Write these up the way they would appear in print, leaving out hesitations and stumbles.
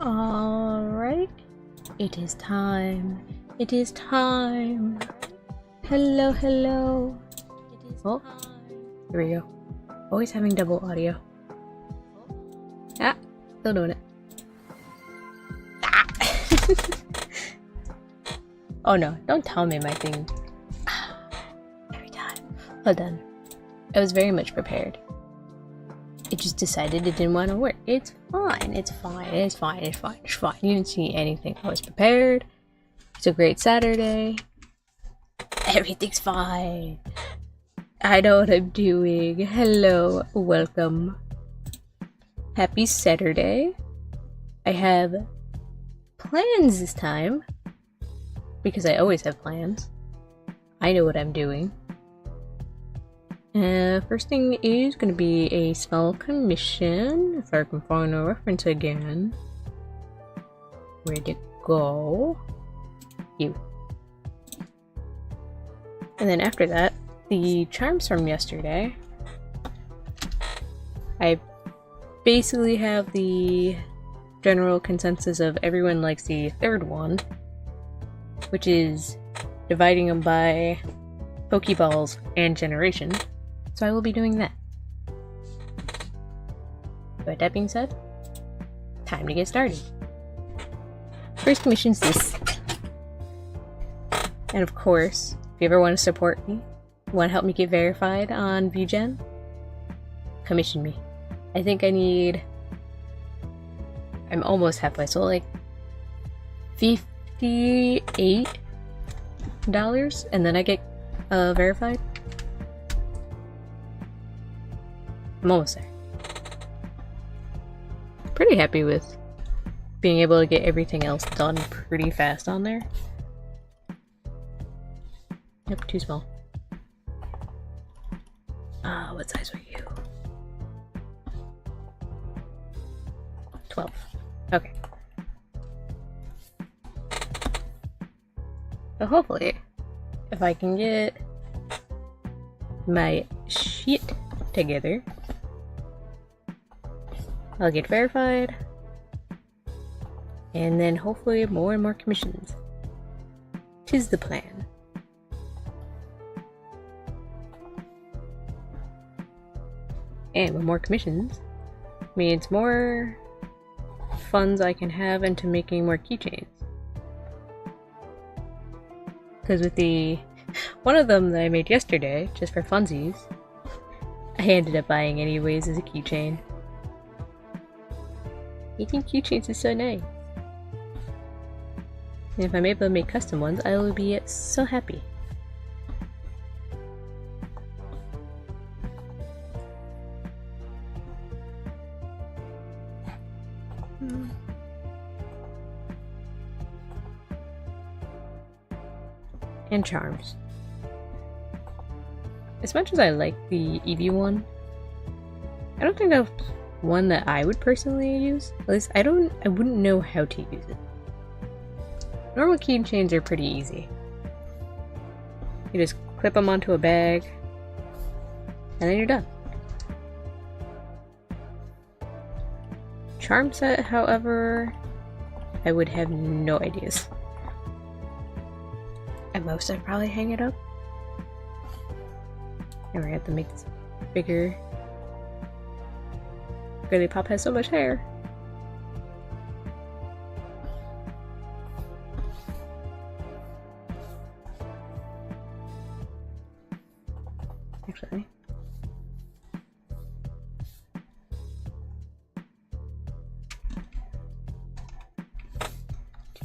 Alright, it is time. It is time. Hello, hello. Oh, here we go. Always having double audio. Ah, still doing it. Ah. Oh no, don't tell me my thing. Every time. Well done. I was very much prepared. It just decided it didn't want to work. It's fine. It's fine. It's fine. It's fine. It's fine. You didn't see anything. I was prepared. It's a great Saturday. Everything's fine. I know what I'm doing. Hello. Welcome. Happy Saturday. I have plans this time. Because I always have plans. I know what I'm doing. First thing is going to be a small commission, if I can find a reference again. Where'd it go? You. And then after that, the charms from yesterday. I basically have the general consensus of everyone likes the third one, which is dividing them by Pokeballs and generation. So I will be doing that. But that being said, time to get started. First commission's this. And of course, if you ever want to support me, want to help me get verified on VGen, commission me. I think I'm almost halfway, so like $58, and then I get verified. I'm almost there. Pretty happy with being able to get everything else done pretty fast on there. Yep, too small. What size were you? 12. Okay. So hopefully, if I can get my shit together, I'll get verified, and then hopefully more and more commissions. 'Tis the plan. And with more commissions means more funds I can have into making more keychains. Because with the one of them that I made yesterday, just for funsies, I ended up buying anyways as a keychain. Making keychains is so nice. And if I'm able to make custom ones, I will be so happy. And charms. As much as I like the Eevee one, I don't think that's one that I would personally use. At least I wouldn't know how to use it. Normal keychains are pretty easy. You just clip them onto a bag, and then you're done. Charm set, however, I would have no ideas. At most, I'd probably hang it up. And we have to make this bigger. Girly Pop has so much hair. Actually.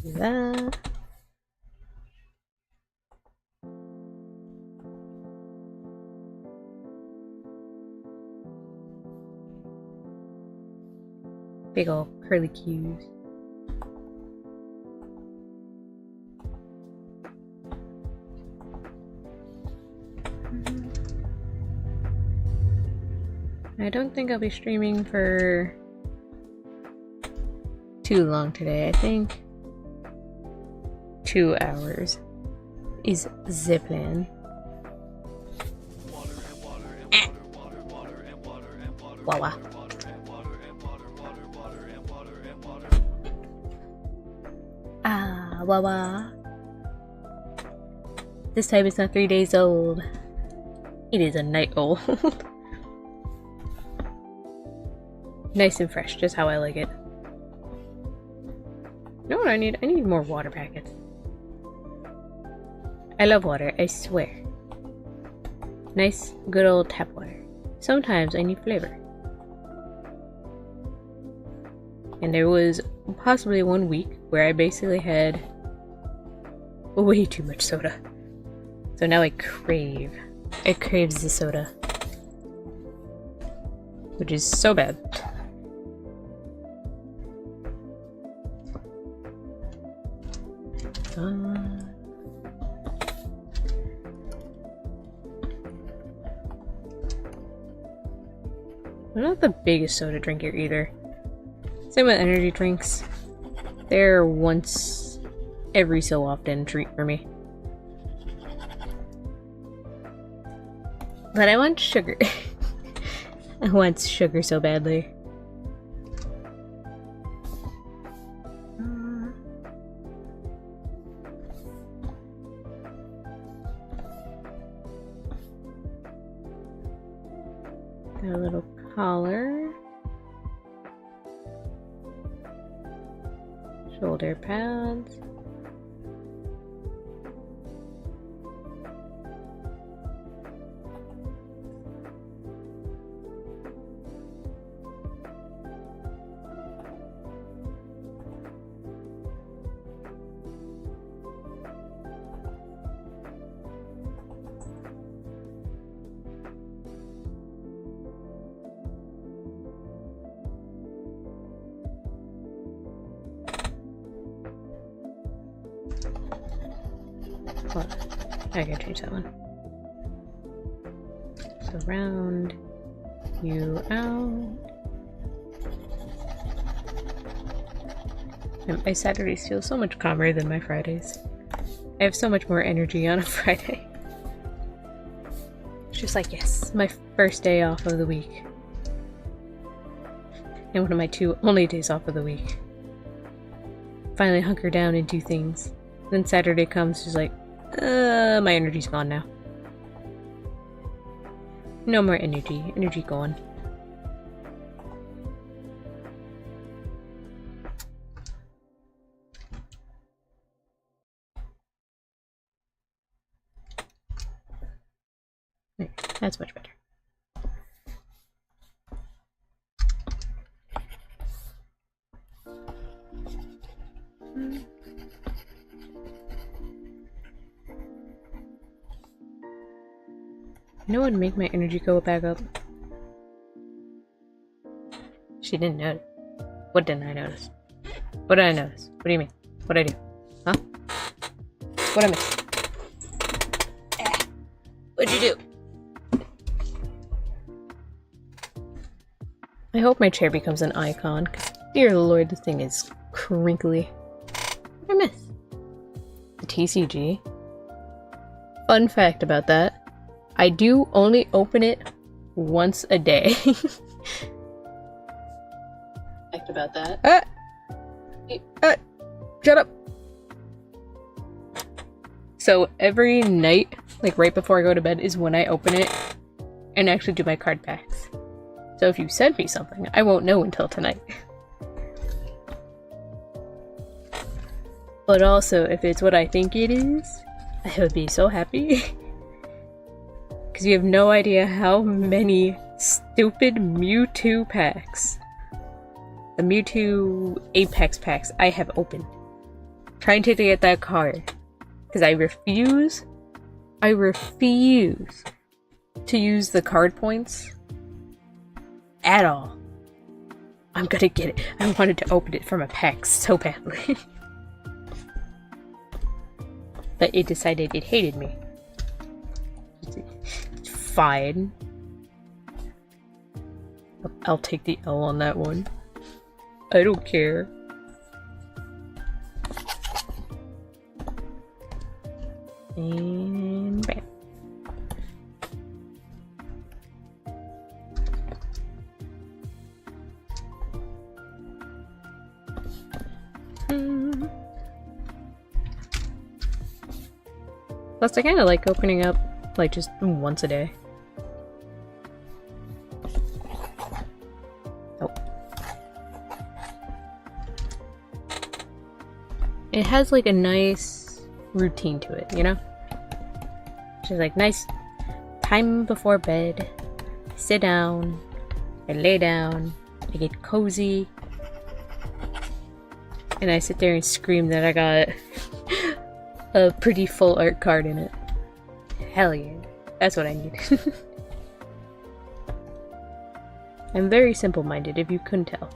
Do that. Big ol' curly cues. I don't think I'll be streaming for too long today. I think 2 hours is the plan. Wawa. wah wah. This time it's not 3 days old. It is a night old. Nice and fresh, just how I like it. You know what I need? I need more water packets. I love water, I swear. Nice, good old tap water. Sometimes I need flavor. And there was possibly 1 week where I basically had way too much soda. So now it craves the soda. Which is so bad. I'm not the biggest soda drinker either. Same with energy drinks. They're once every so often treat for me. But I want sugar. I want sugar so badly. Got a little collar. Shoulder pads. Hold on. I gotta change that one. So round you out. And my Saturdays feel so much calmer than my Fridays. I have so much more energy on a Friday. It's just like, yes, my first day off of the week. And one of my 2 only days off of the week. Finally hunker down and do things. Then Saturday comes, just like, my energy's gone now. No more energy. Energy gone. There, that's much better. You know what would make my energy go back up? She didn't notice. What didn't I notice? What did I notice? What do you mean? What'd I do? Huh? What'd I miss? What'd you do? I hope my chair becomes an icon, because dear lord, this thing is crinkly. What did I miss? The TCG? Fun fact about that. I do only open it once a day. Fact about that. Shut up! So every night, like right before I go to bed, is when I open it and actually do my card packs. So if you send me something, I won't know until tonight. But also, if it's what I think it is, I would be so happy. Because you have no idea how many stupid Mewtwo packs, the Mewtwo Apex packs, I have opened. Trying to get that card. Because I refuse to use the card points at all. I'm gonna get it. I wanted to open it from a pack so badly. But it decided it hated me. It's fine. I'll take the L on that one. I don't care. And bam. Plus, I kind of like opening up, like, just once a day. Oh. It has, like, a nice routine to it, you know? Just, like, nice time before bed. Sit down. I lay down. I get cozy. And I sit there and scream that I got a pretty full art card in it. Hell yeah. That's what I need. I'm very simple-minded, if you couldn't tell.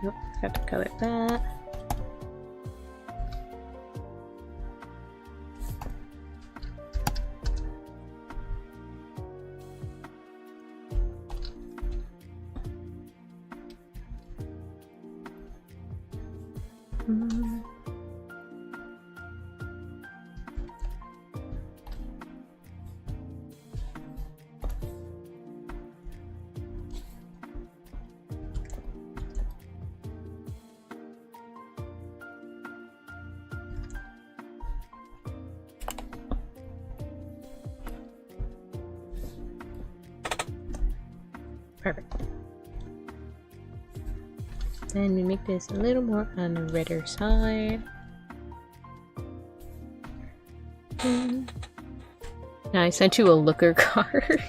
Nope, got to color that. Perfect. Then we make this a little more on the redder side. Now I sent you a looker card.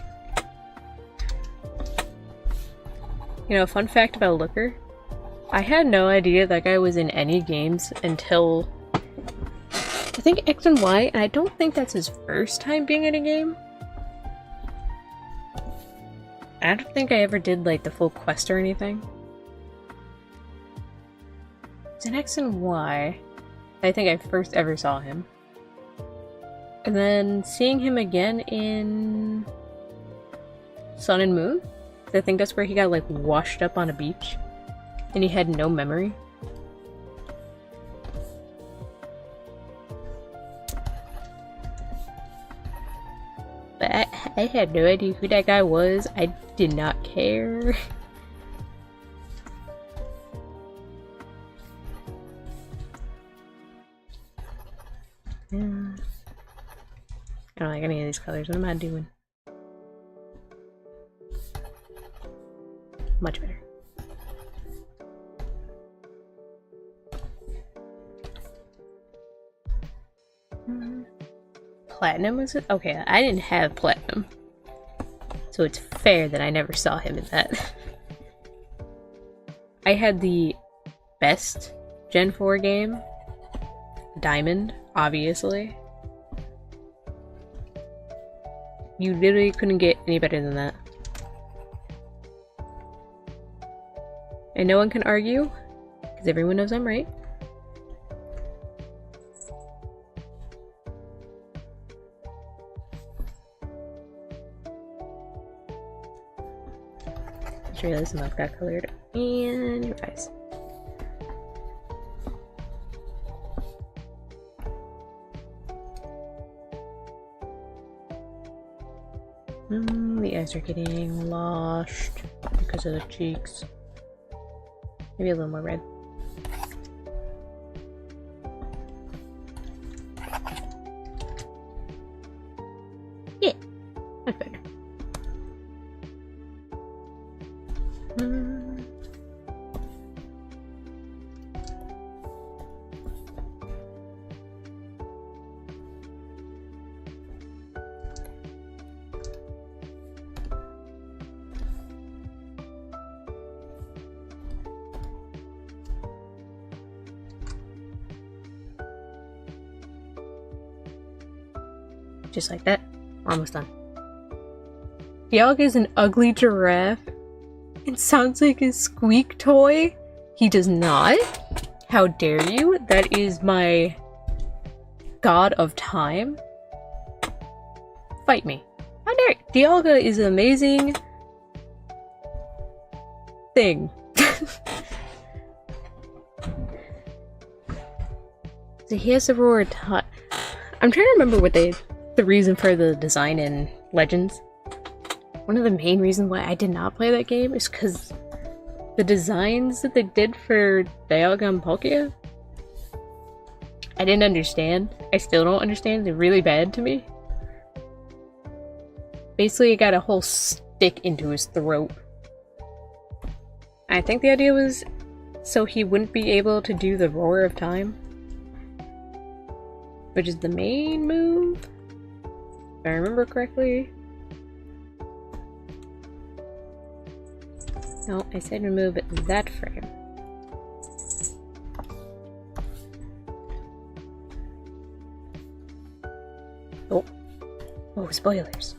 You know, fun fact about Looker. I had no idea that guy was in any games until I think X and Y, and I don't think that's his first time being in a game. I don't think I ever did like the full quest or anything. It's in X and Y. I think I first ever saw him. And then seeing him again in Sun and Moon. I think that's where he got like washed up on a beach. And he had no memory. But I had no idea who that guy was. I did not care. Yeah. I don't like any of these colors. What am I doing? Much better. Platinum was it? Okay, I didn't have platinum. So it's fair that I never saw him in that. I had the best Gen 4 game. Diamond, obviously. You literally couldn't get any better than that. And no one can argue, because everyone knows I'm right. Just realized the mouth got colored. And your eyes. The eyes are getting lost because of the cheeks. Maybe a little more red. Yeah, that's better. Just like that. Almost done. Dialga is an ugly giraffe. It sounds like a squeak toy. He does not. How dare you? That is my god of time. Fight me. How dare you? Dialga is an amazing thing. So he has to roar a ton. I'm trying to remember what the reason for the design in Legends. One of the main reasons why I did not play that game is because the designs that they did for Dialga and Palkia, I didn't understand. I still don't understand. They're really bad to me. Basically, he got a whole stick into his throat. I think the idea was so he wouldn't be able to do the Roar of Time, which is the main move, if I remember correctly. No, I said remove that frame. Oh. Oh, spoilers.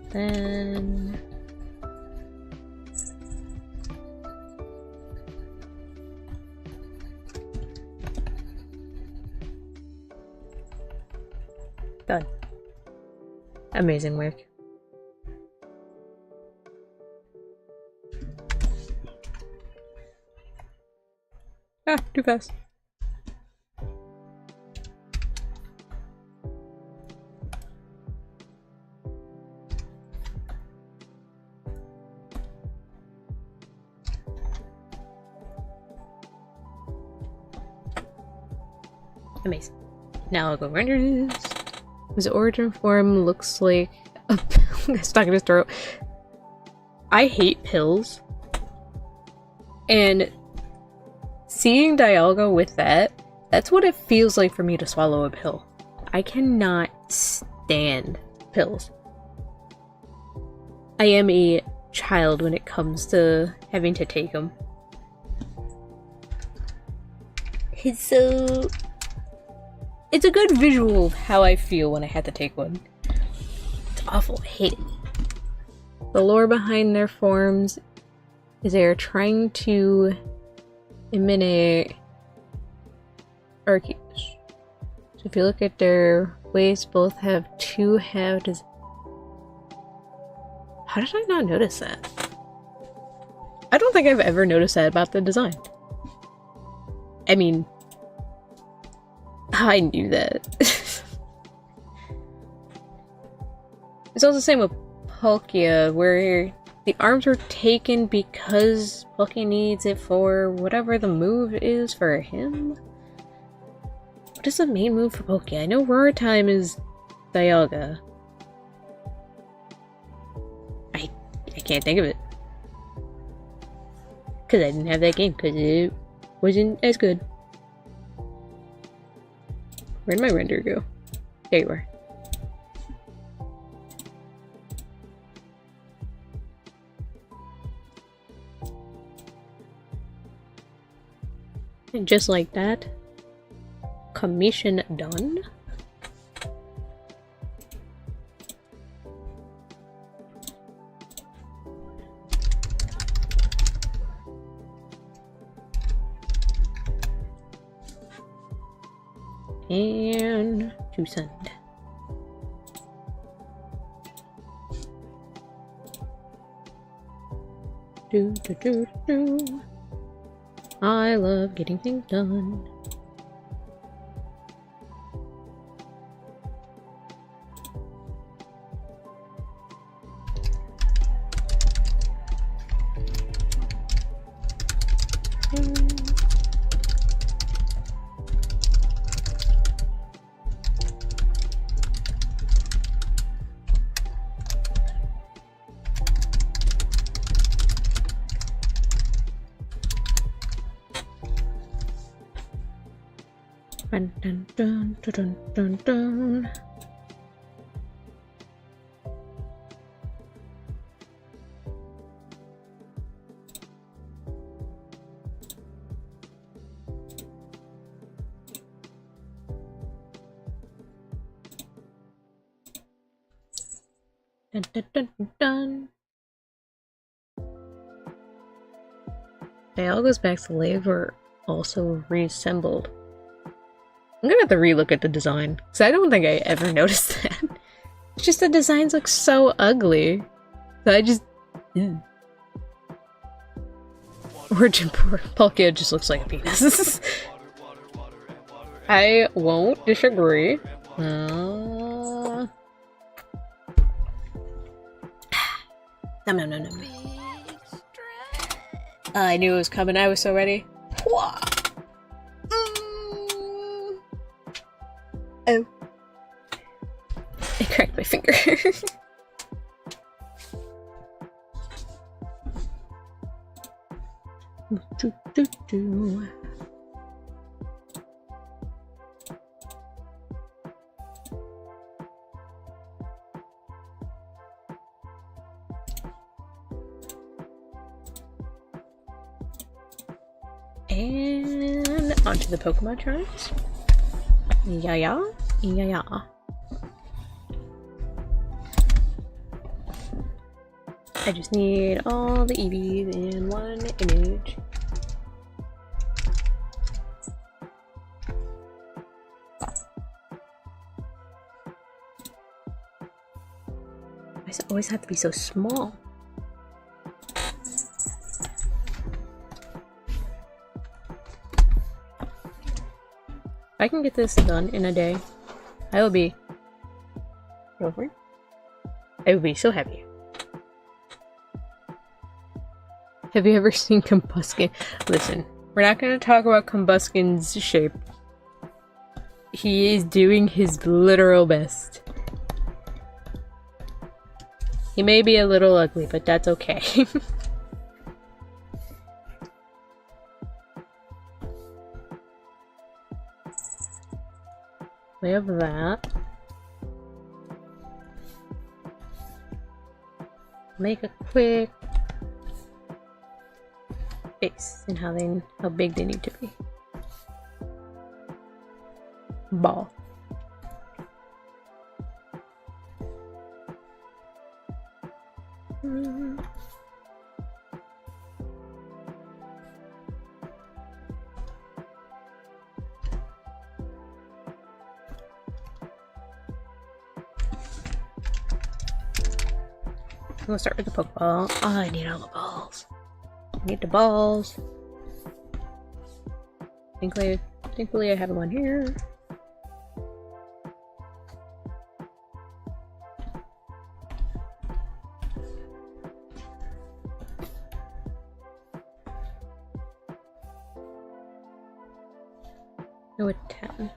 Then... done. Amazing work. Ah, too fast. Amazing. Now I'll go render this. His origin form looks like a pill stuck in his throat. I hate pills. And seeing Dialga with that, that's what it feels like for me to swallow a pill. I cannot stand pills. I am a child when it comes to having to take them. It's a good visual of how I feel when I had to take one. It's awful. I hate it. The lore behind their forms is they are trying to eliminate Arceus. So if you look at their ways, both have two halves. How did I not notice that? I don't think I've ever noticed that about the design. I mean, I knew that. It's also the same with Palkia, where the arms were taken because Palkia needs it for whatever the move is for him. What is the main move for Palkia? I know Roar Time is Dialga. I can't think of it. Because I didn't have that game, because it wasn't as good. Where'd my render go? There you are. And just like that, commission done. And to send. I love getting things done. Dun, dun, dun, dun, dun, dun. Dun, dun, dun, dun, dun. Dialga's back's legs were also reassembled. I'm gonna have to relook at the design, because I don't think I ever noticed that. It's just the designs look so ugly. So I just... Origin Palkia just looks like a penis. I won't disagree. No, no, no, no, no. I knew it was coming. I was so ready. Oh. I cracked my finger. And onto the Pokemon charts. Yeah, yeah, yeah, yeah. I just need all the EVs in one image. Why does it always have to be so small? If I can get this done in a day, I will be over. I will be so happy. Have you ever seen Combuskin? Listen, we're not going to talk about Combuskin's shape. He is doing his literal best. He may be a little ugly, but that's okay. We have that. Make a quick face and how big they need to be. Ball. I'm gonna start with the Pokeball. Oh, I need all the balls. I need the balls. Thankfully I have one here. Go with 10.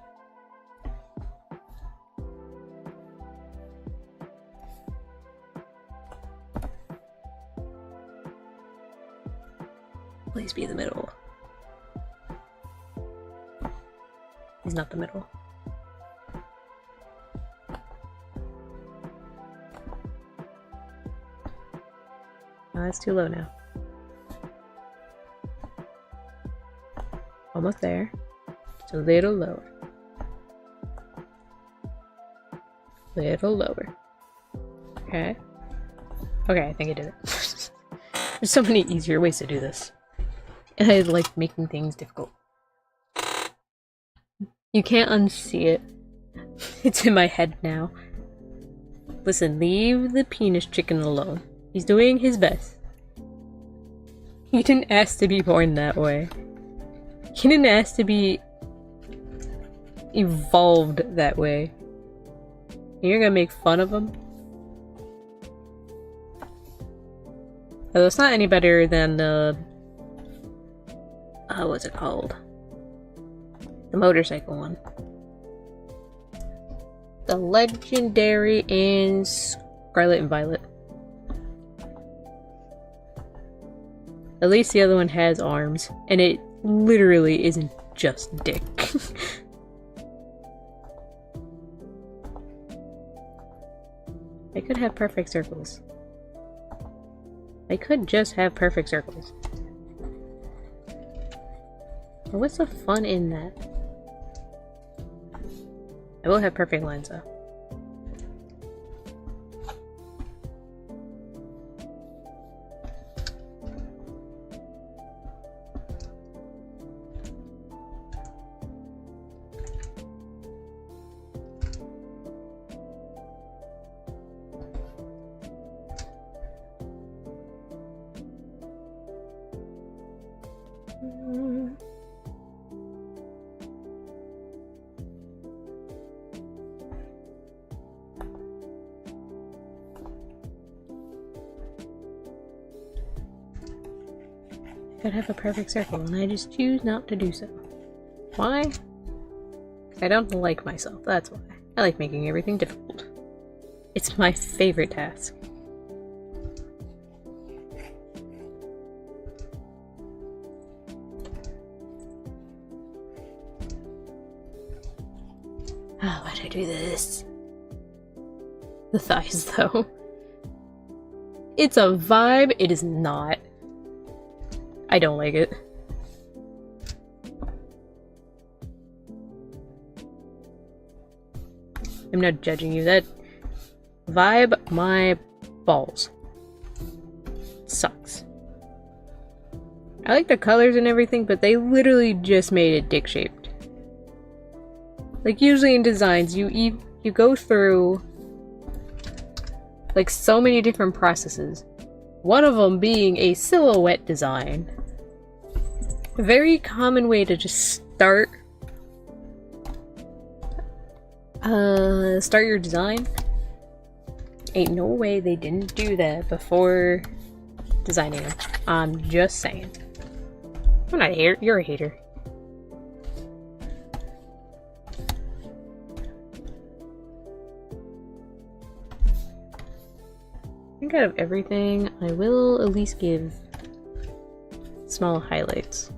Please be the middle. He's not the middle. Oh, that's too low now. Almost there. Just a little lower. Little lower. Okay. Okay, I think I did it. There's so many easier ways to do this. And I like making things difficult. You can't unsee it. It's in my head now. Listen, leave the penis chicken alone. He's doing his best. He didn't ask to be born that way. He didn't ask to be evolved that way. You're gonna make fun of him? Although it's not any better than the... what's it called? The motorcycle one. The legendary and Scarlet and Violet. At least the other one has arms, and it literally isn't just dick. I could have perfect circles. I could just have perfect circles. But what's the fun in that? I will have perfect lines though. could have a perfect circle, and I just choose not to do so. Why? 'Cause I don't like myself, that's why. I like making everything difficult. It's my favorite task. Oh, why'd I do this? The thighs, though. It's a vibe, it is not. I don't like it. I'm not judging you. That vibe, my balls. Sucks. I like the colors and everything, but they literally just made it dick-shaped. Like, usually in designs, you go through like so many different processes. One of them being a silhouette design. A very common way to just start your design. Ain't no way they didn't do that before designing them. I'm just saying. I'm not a hater, you're a hater. I think out of everything, I will at least give small highlights.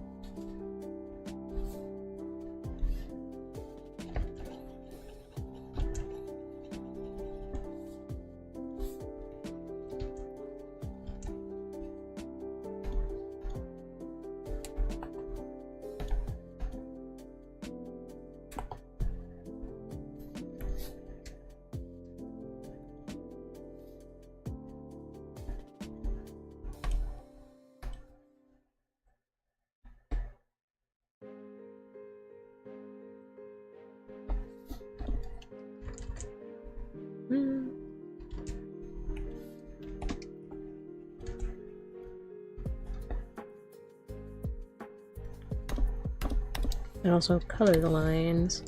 And also color the lines.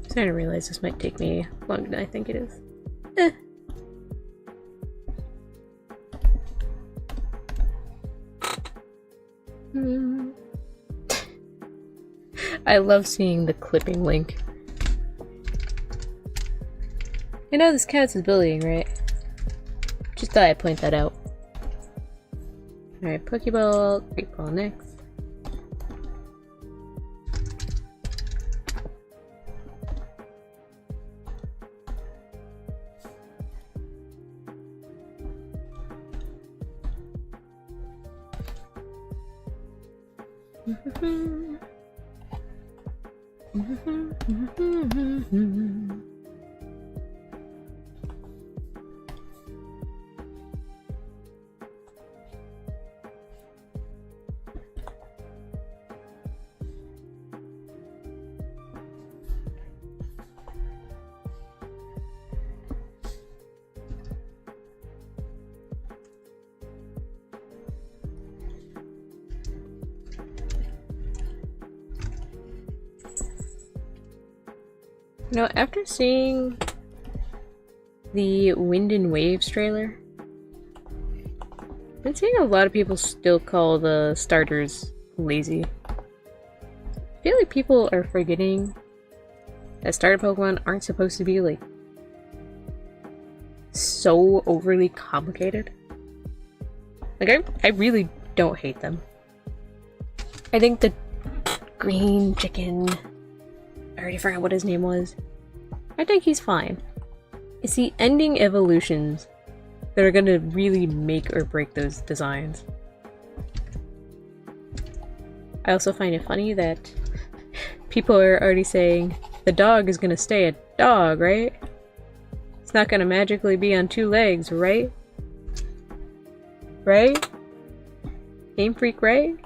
I'm starting to realize this might take me longer than I think it is. I love seeing the clipping link. I know this counts as bullying, right? Just thought I'd point that out. Alright, Pokeball, Great Ball next. You know, after seeing the Wind and Waves trailer, I've been seeing a lot of people still call the starters lazy. I feel like people are forgetting that starter Pokemon aren't supposed to be, like, so overly complicated. Like, I really don't hate them. I think the green chicken... I already forgot what his name was. I think he's fine. It's the ending evolutions that are gonna really make or break those designs. I also find it funny that people are already saying the dog is gonna stay a dog, right? It's not gonna magically be on two legs, right? right? Game Freak, right?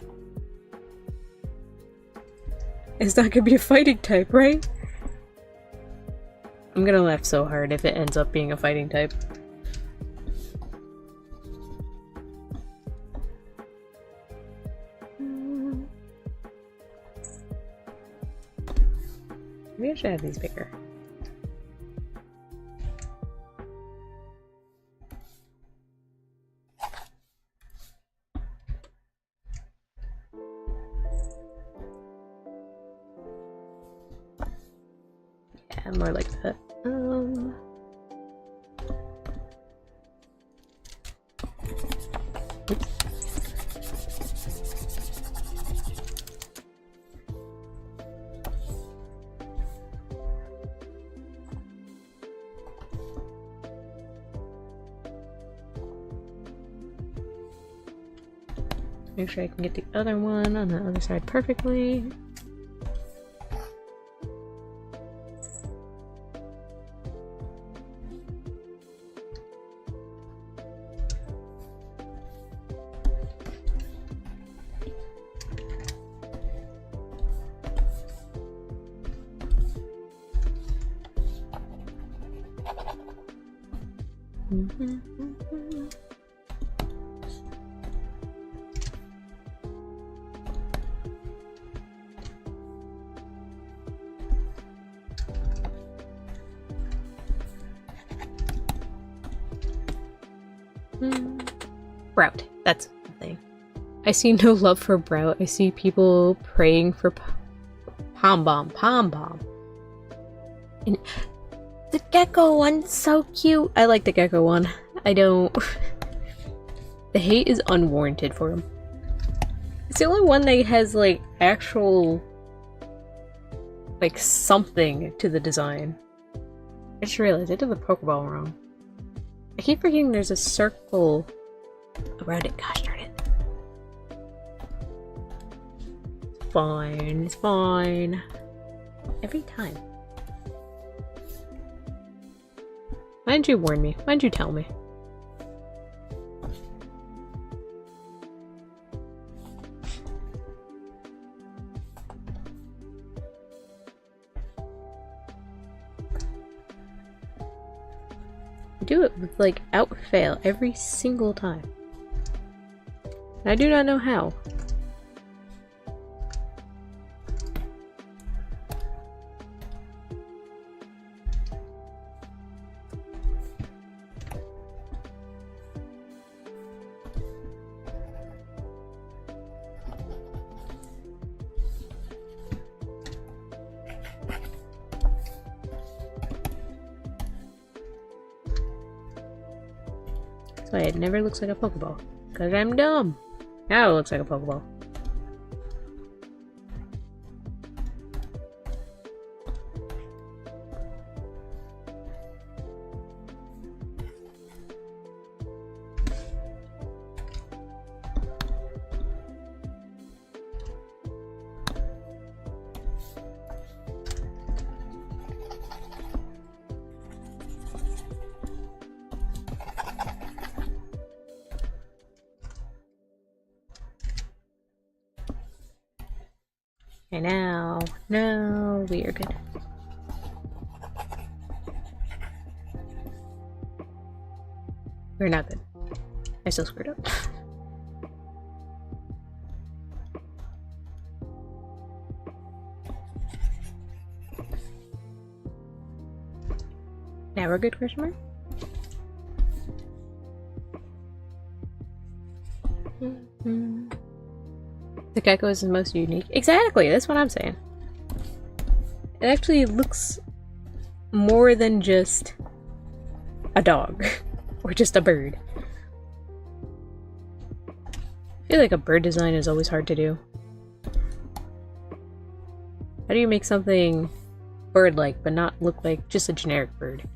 It's not gonna be a fighting type, right? I'm gonna laugh so hard if it ends up being a fighting type. Maybe I should have these bigger. Yeah, more like that. Oops. Make sure I can get the other one on the other side perfectly. Sprout. That's the thing. I see no love for Sprout. I see people praying for Pom Bomb. Pom Bomb. And the gecko one's so cute. I like the gecko one. I don't... The hate is unwarranted for him. It's the only one that has, like, actual... like, something to the design. I just realized I did the Pokeball wrong. I keep forgetting there's a circle around it. Gosh darn it. It's fine. It's fine. Every time. Why didn't you warn me? Why didn't you tell me? I do it with, like, out fail every single time. And I do not know how. That's why it never looks like a Pokeball. Because I'm dumb. Now it looks like a Pokeball. Okay, now we are good. We're not good. I still screwed up. Now we're good, question mark? The gecko is the most unique. Exactly, that's what I'm saying. It actually looks more than just a dog or just a bird. I feel like a bird design is always hard to do. How do you make something bird-like but not look like just a generic bird?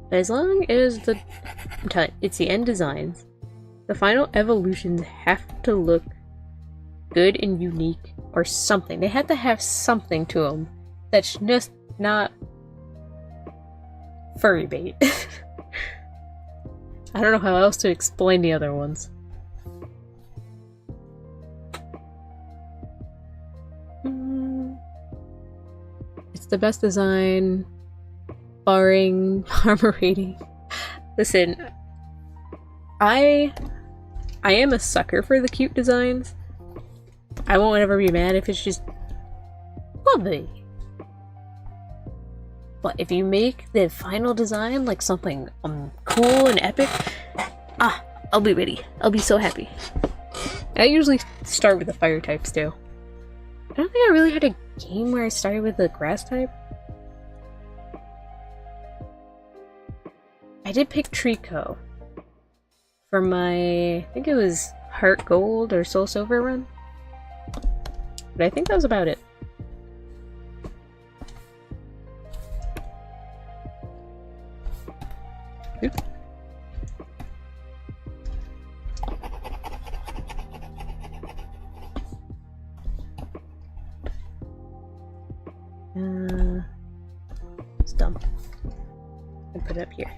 But as long as I'm telling you, it's the end designs, the final evolutions have to look good and unique or something. They have to have something to them that's just not furry bait. I don't know how else to explain the other ones. It's the best design, barring armor rating. Listen, I am a sucker for the cute designs. I won't ever be mad if it's just lovely. But if you make the final design like something cool and epic, I'll be ready. I'll be so happy. I usually start with the fire types too. I don't think I really had a game where I started with the grass type. I did pick Trico for my, I think it was Heart Gold or Soul Silver run. But I think that was about it. Oops. It's dumb. I put it up here.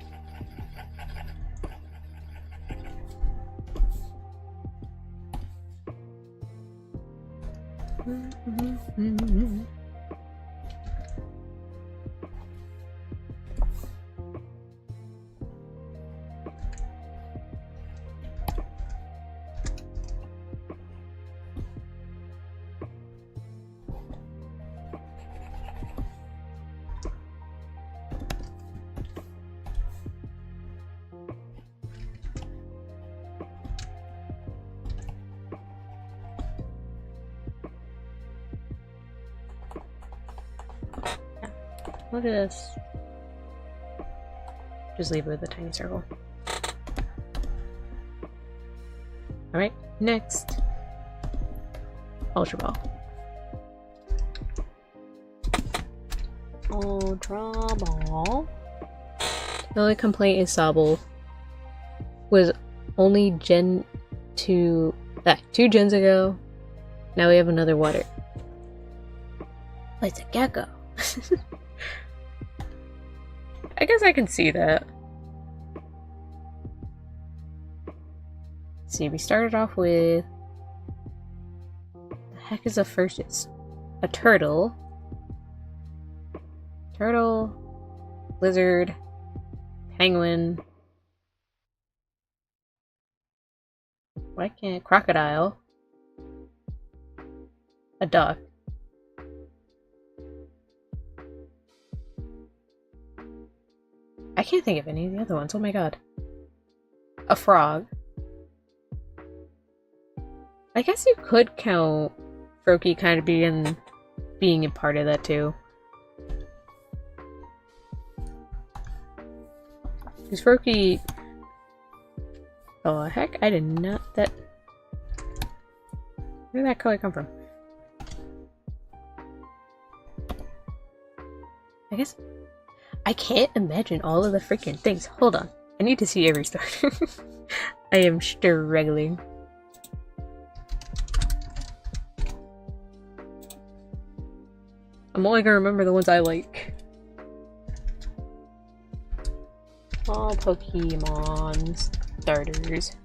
Look at this. Just leave it with a tiny circle. Alright, next. Ultra Ball. Ultra Ball. The only complaint is Sobble was only Gen 2, 2 gens ago. Now we have another water. Oh, it's a gecko. I guess I can see that. Let's see, we started off with... The heck is the first? It's a turtle. Turtle. Lizard. Penguin. Why can't... Crocodile. A duck. I can't think of any of the other ones. Oh my god. A frog. I guess you could count Froakie kind of being a part of that too. Because Froakie... Oh heck, I did not... That... Where did that color come from? I guess... I can't imagine all of the freaking things. Hold on. I need to see every starter. I am struggling. I'm only gonna remember the ones I like. All Pokemon starters.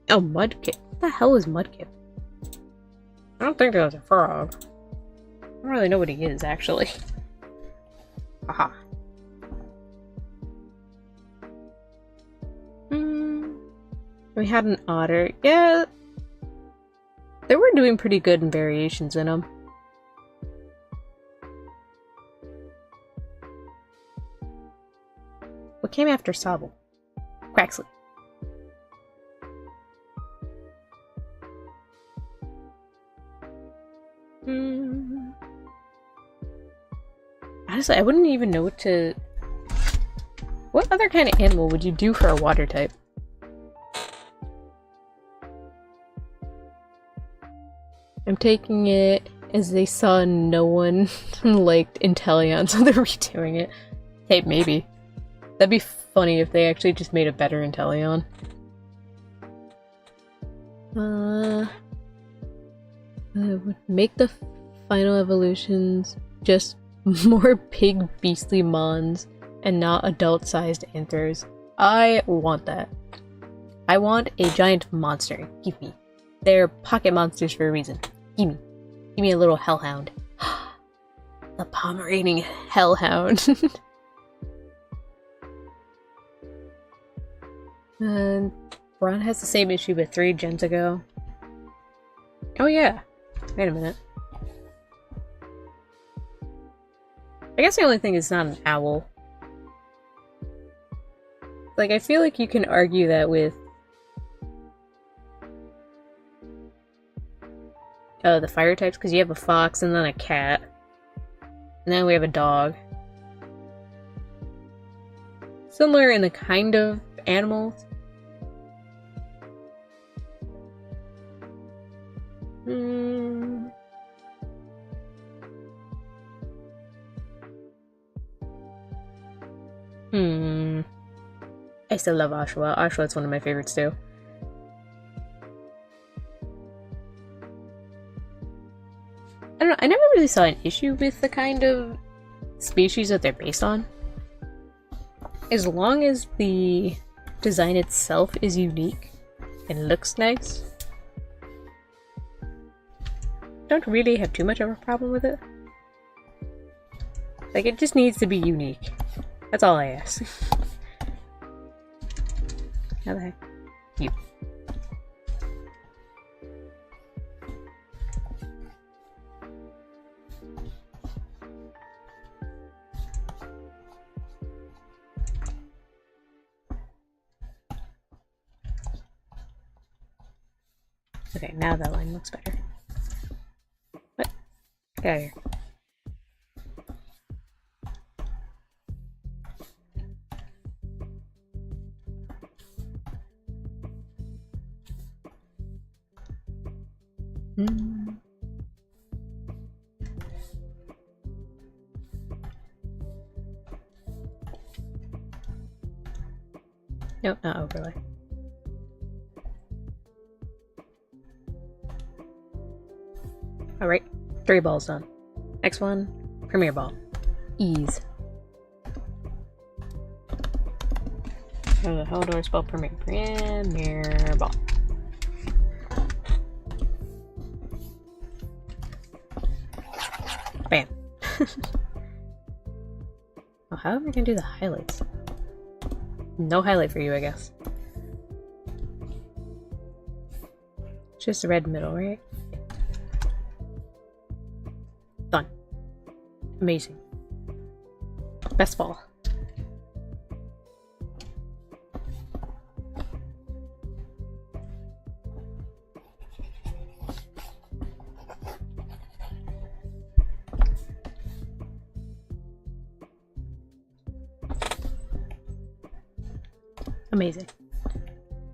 Oh, Mudkip. What the hell is Mudkip? I don't think that was a frog. I don't really know what he is, actually. Haha. We had an otter. Yeah. They were doing pretty good in variations in them. What came after Sobble? Quaxley. Honestly, I wouldn't even know what to... What other kind of animal would you do for a water type? I'm taking it as they saw no one liked Inteleon, so they're redoing it. Hey, maybe. That'd be funny if they actually just made a better Inteleon. Would make the final evolutions just more big beastly mons and not adult-sized anthers. I want that. I want a giant monster. Give me. They're pocket monsters for a reason. Give me. Give me a little hellhound. The Pomeranian hellhound. And Braun has the same issue with 3 gens ago. Oh yeah. Wait a minute. I guess the only thing is not an owl. Like, I feel like you can argue that with the fire types, because you have a fox and then a cat. And then we have a dog. Similar in the kind of animals. I still love Oshawa. Oshawa's one of my favorites too. I don't know, I never really saw an issue with the kind of species that they're based on. As long as the design itself is unique and looks nice, I don't really have too much of a problem with it. Like, it just needs to be unique. That's all I ask. How the heck? You. Okay, now that line looks better. What? Get out of here. Nope, not overlay. Alright, 3 balls done. Next one, Premier Ball. Ease. How the hell do I spell Premier? Premier Ball. Bam. Oh, how am I gonna do the highlights? No highlight for you, I guess. Just the red middle, right? Done. Amazing. Best ball. Amazing.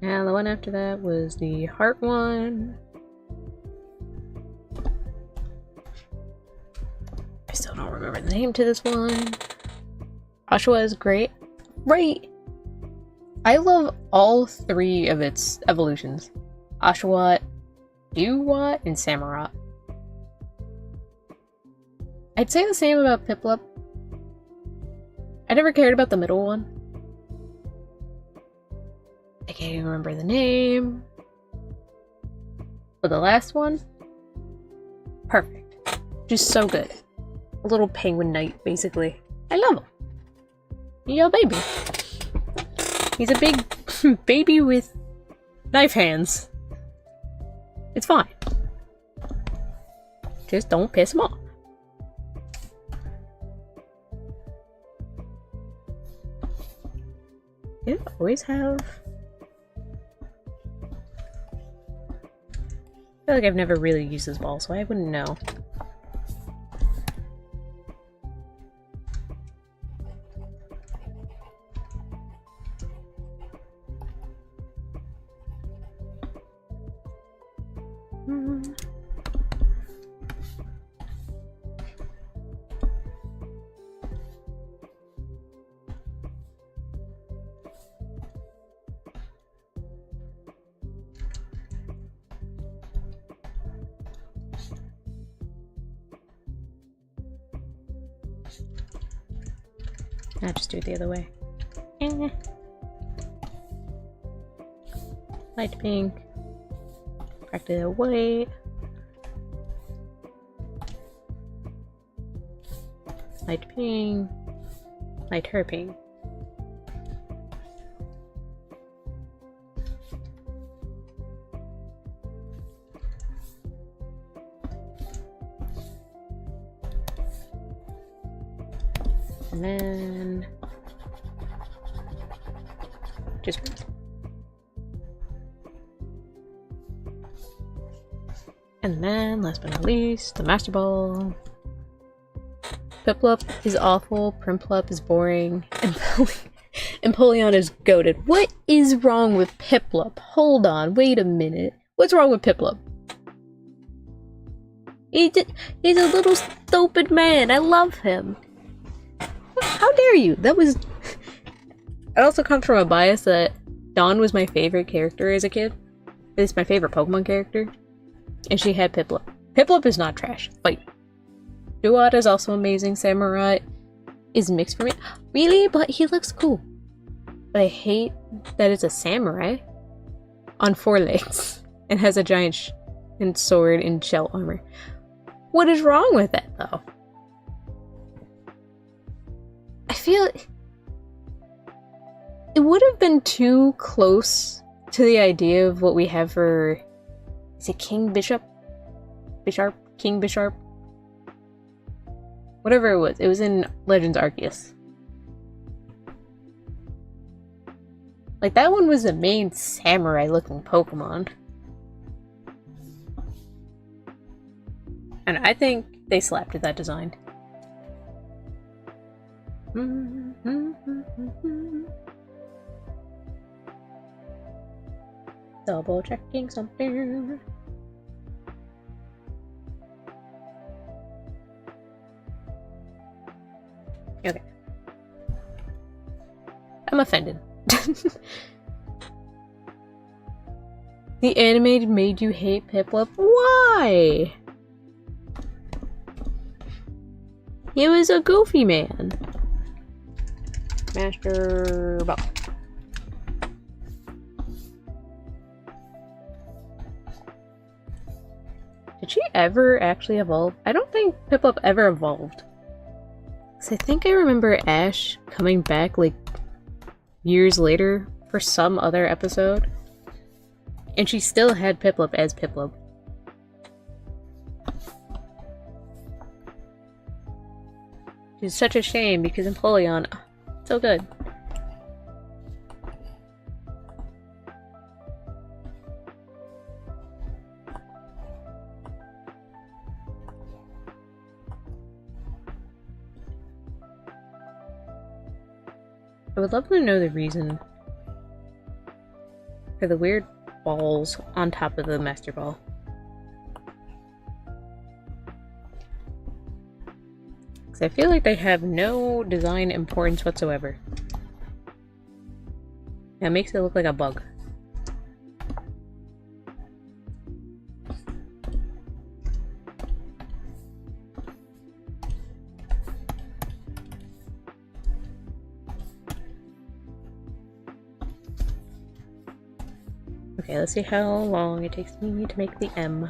Now the one after that was the heart one. I still don't remember the name to this one. Oshawa is great. Right! I love all 3 of its evolutions. Oshawott, Dewott, and Samurott. I'd say the same about Piplup. I never cared about the middle one. I can't even remember the name. But the last one? Perfect. Just so good. A little penguin knight, basically. I love him. Yo, baby. He's a big baby with knife hands. It's fine. Just don't piss him off. You always have... I feel like I've never really used this ball, so I wouldn't know. I'll just do it the other way. Eh. Light pink. Practically white. Light pink. Light her pink. And then just and then last but not least, the Master Ball. Piplup is awful, Primplup is boring, and Empoleon is goated. What is wrong with Piplup? Hold on, wait a minute. What's wrong with Piplup? He's a little stupid man. I love him. How dare you? That was... It also comes from a bias that Dawn was my favorite character as a kid. It's my favorite Pokemon character. And she had Piplup. Piplup is not trash. Fight. Duat is also amazing. Samurai is mixed for me. Really? But he looks cool. But I hate that it's a samurai on 4 legs and has a giant sword and shell armor. What is wrong with that, though? I feel it would have been too close to the idea of what we have for... Is it King Bishop? Bisharp? King Bisharp? Whatever it was. It was in Legends Arceus. Like, that one was the main samurai-looking Pokemon. And I think they slapped at that design. Double checking something. Okay. I'm offended. The anime made you hate Piplup? Why? He was a goofy man. Master Ball. Did she ever actually evolve? I don't think Piplup ever evolved. Cause I think I remember Ash coming back like years later for some other episode. And she still had Piplup as Piplup. It's such a shame because Empoleon, so good. I would love to know the reason for the weird balls on top of the Master Ball. Because I feel like they have no design importance whatsoever. That makes it look like a bug. Okay, let's see how long it takes me to make the M.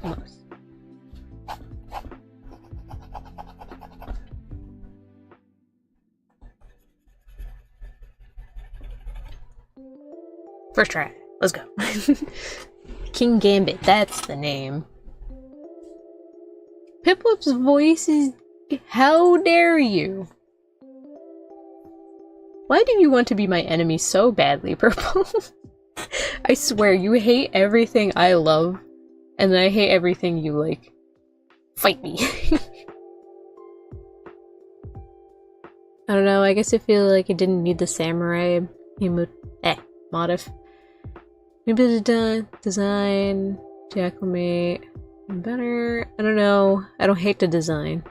Almost. First try. Let's go. King Gambit, that's the name. Piplup's voice is... How dare you? Why do you want to be my enemy so badly, Purple? I swear, you hate everything I love, and then I hate everything you like. Fight me. I don't know, I guess I feel like it didn't need the samurai motif. Maybe design, to acclimate, better. I don't know. I don't hate the design.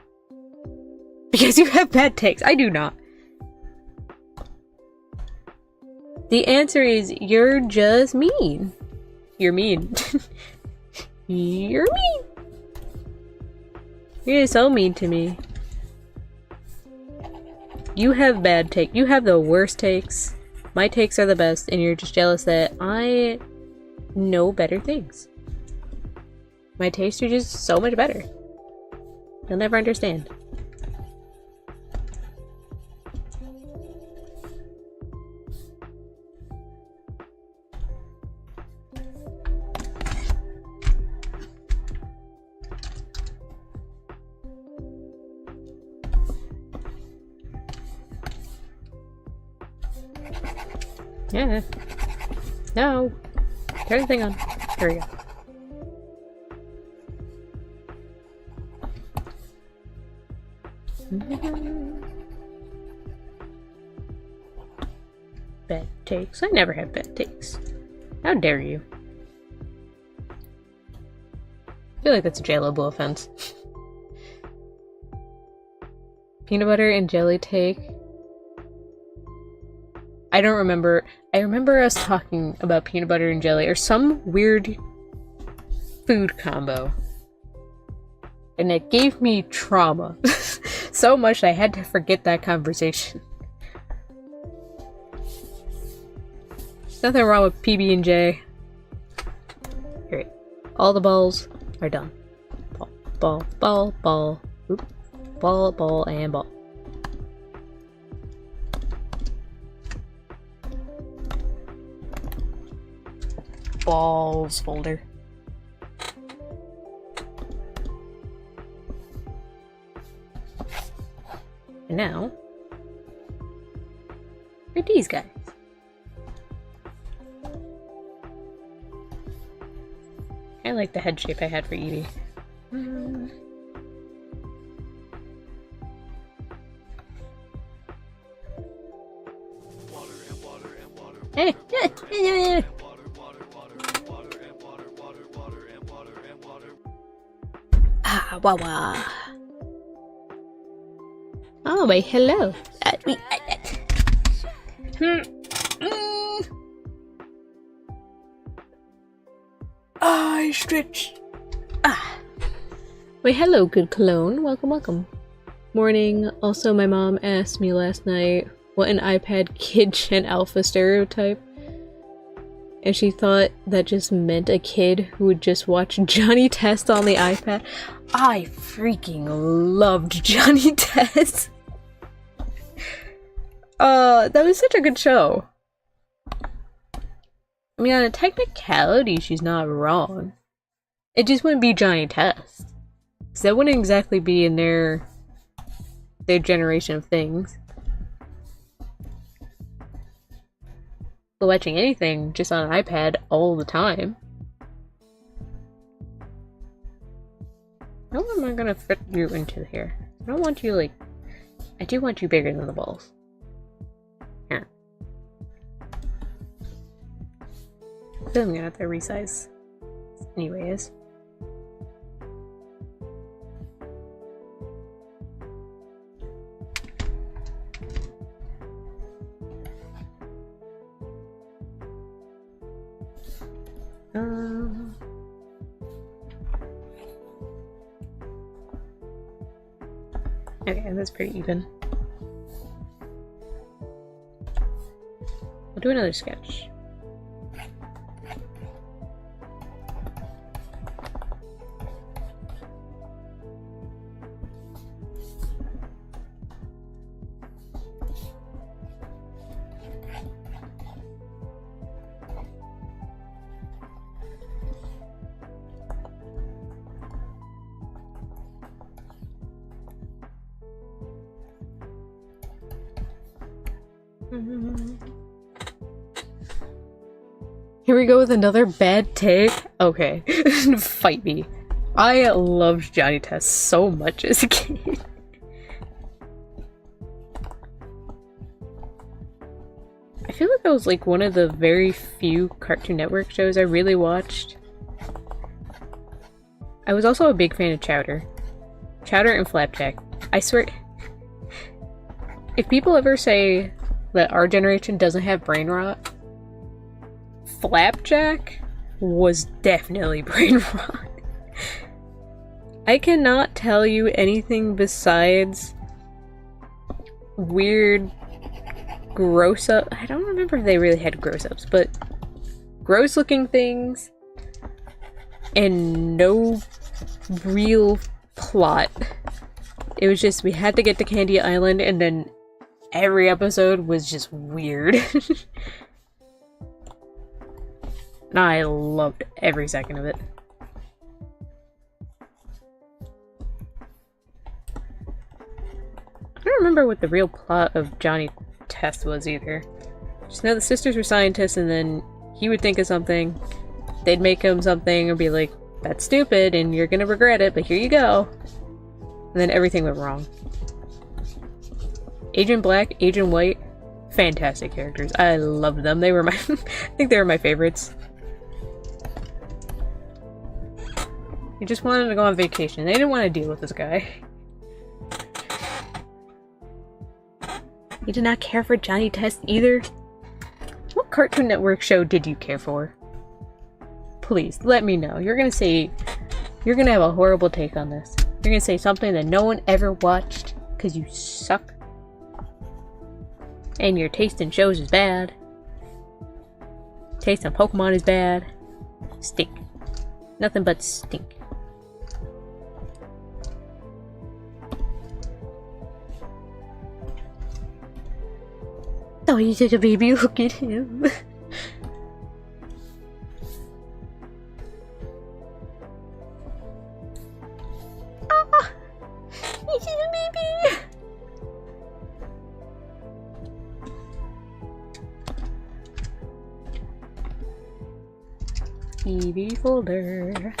Because you have bad takes. I do not. The answer is you're just mean. You're mean. You're mean. You're so mean to me. You have bad takes. You have the worst takes. My takes are the best, and you're just jealous that I know better things. My tastes are just so much better. You'll never understand. Yeah. No. Turn the thing on. There we go. Bad takes? I never have bad takes. How dare you? I feel like that's a jailable offense. Peanut butter and jelly take. I don't remember. I remember us talking about peanut butter and jelly or some weird food combo. And it gave me trauma. So much that I had to forget that conversation. Nothing wrong with PB&J. Great. All the balls are done. Ball, ball, ball, ball. Oop. Ball, ball, and ball. Balls folder. And now, for these guys. I like the head shape I had for Edie. Ah, wah wah. Oh, wait, hello. I stretch. Ah. Wait, hello, good cologne. Welcome, welcome. Morning. Also, my mom asked me last night what an iPad kid Gen Alpha stereotype. And she thought that just meant a kid who would just watch Johnny Test on the iPad. I freaking loved Johnny Test. That was such a good show. I mean, on a technicality, she's not wrong. It just wouldn't be Johnny Test. So that wouldn't exactly be in their generation of things. But watching anything just on an iPad all the time. How am I gonna fit you into here? I don't want you, like... I do want you bigger than the balls. Here. So I'm gonna have to resize. Anyways. Okay, that's pretty even. We'll do another sketch. Here we go with another bad take. Okay, fight me. I loved Johnny Test so much as a kid. I feel like that was like one of the very few Cartoon Network shows I really watched. I was also a big fan of Chowder. Chowder and Flapjack. I swear, if people ever say that our generation doesn't have brain rot, Flapjack was definitely brain rot. I cannot tell you anything besides weird gross up. I don't remember if they really had gross ups, but gross looking things and no real plot. It was just we had to get to Candy Island, and then every episode was just weird. And I loved every second of it. I don't remember what the real plot of Johnny Test was either. Just know the sisters were scientists, and then he would think of something, they'd make him something, or be like, that's stupid, and you're gonna regret it, but here you go. And then everything went wrong. Agent Black, Agent White, fantastic characters. I loved them. They were my I think they were my favorites. They just wanted to go on vacation. They didn't want to deal with this guy. You did not care for Johnny Test either? What Cartoon Network show did you care for? Please, let me know. You're gonna say... You're gonna have a horrible take on this. You're gonna say something that no one ever watched because you suck. And your taste in shows is bad. Taste in Pokemon is bad. Stink. Nothing but stink. Oh, he's just a baby. Look at him. Ah, he's just a baby. TV folder.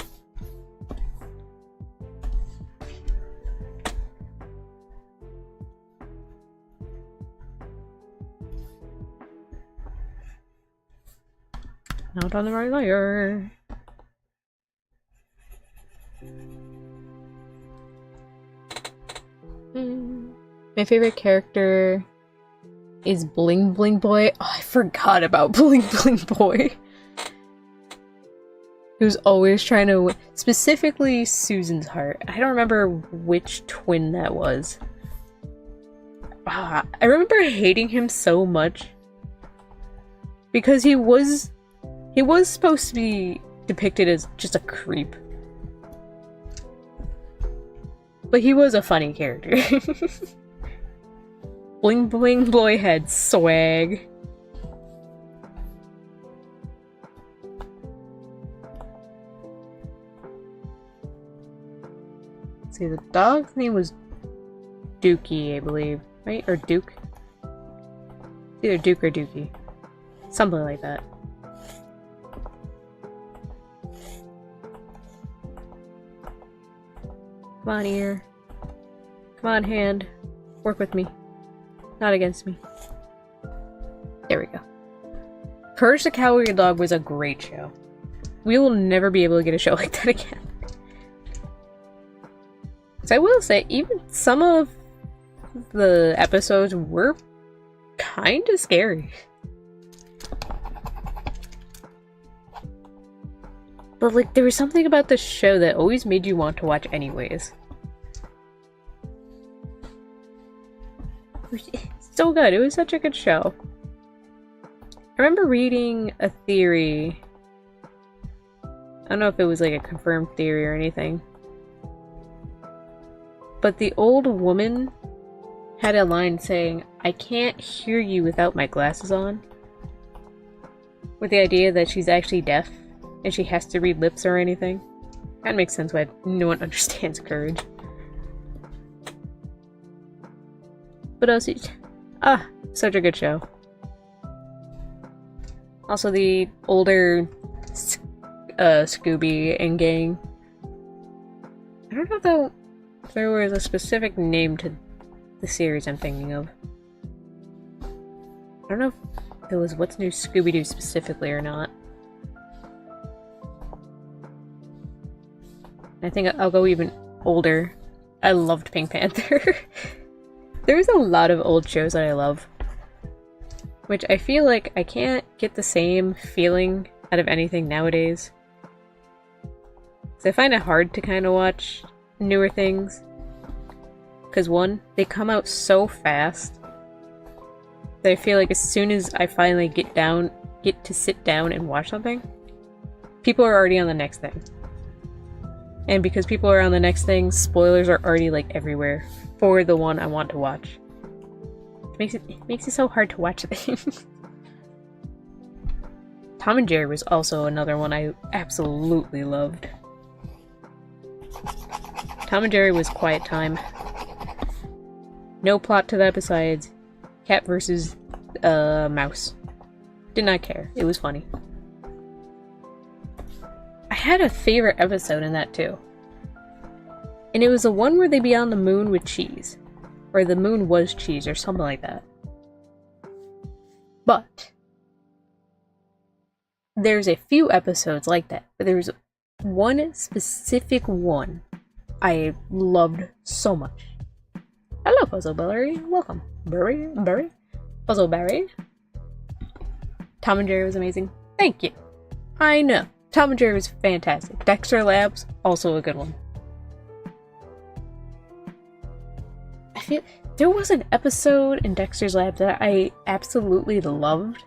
Not on the right layer. My favorite character is Bling Bling Boy. Oh, I forgot about Bling Bling Boy. He was always trying to win. Specifically Susan's heart. I don't remember which twin that was. I remember hating him so much. Because he was supposed to be depicted as just a creep. But he was a funny character. Bling Bling Boy had swag. Let's see, the dog's name was Dookie, I believe. Right? Or Duke? It's either Duke or Dookie. Something like that. Come on, ear. Come on, hand. Work with me. Not against me. There we go. Courage the Cowardly Dog was a great show. We will never be able to get a show like that again. So I will say, even some of the episodes were kind of scary. But like, there was something about the show that always made you want to watch anyways. It's so good. It was such a good show. I remember reading a theory. I don't know if it was like a confirmed theory or anything. But the old woman had a line saying, "I can't hear you without my glasses on." With the idea that she's actually deaf. And she has to read lips or anything. That makes sense why no one understands Courage. What else? Such a good show. Also the older Scooby and gang. I don't know if there was a specific name to the series I'm thinking of. I don't know if it was What's New Scooby-Doo specifically or not. I think I'll go even older. I loved Pink Panther. There's a lot of old shows that I love, which I feel like I can't get the same feeling out of anything nowadays. So I find it hard to kind of watch newer things. Because one, they come out so fast that I feel like as soon as I finally get to sit down and watch something, people are already on the next thing. And because people are on the next thing, spoilers are already like everywhere for the one I want to watch. It makes it so hard to watch things. Tom and Jerry was also another one I absolutely loved. Tom and Jerry was quiet time. No plot to that besides cat versus mouse. Did not care. It was funny. I had a favorite episode in that too. And it was the one where they be on the moon with cheese. Or the moon was cheese or something like that. But there's a few episodes like that. But there's one specific one I loved so much. Hello, Puzzleberry. Welcome. Berry? Puzzleberry. Tom and Jerry was amazing. Thank you. I know. Tom and Jerry was fantastic. Dexter Labs, also a good one. I feel there was an episode in Dexter's Lab that I absolutely loved.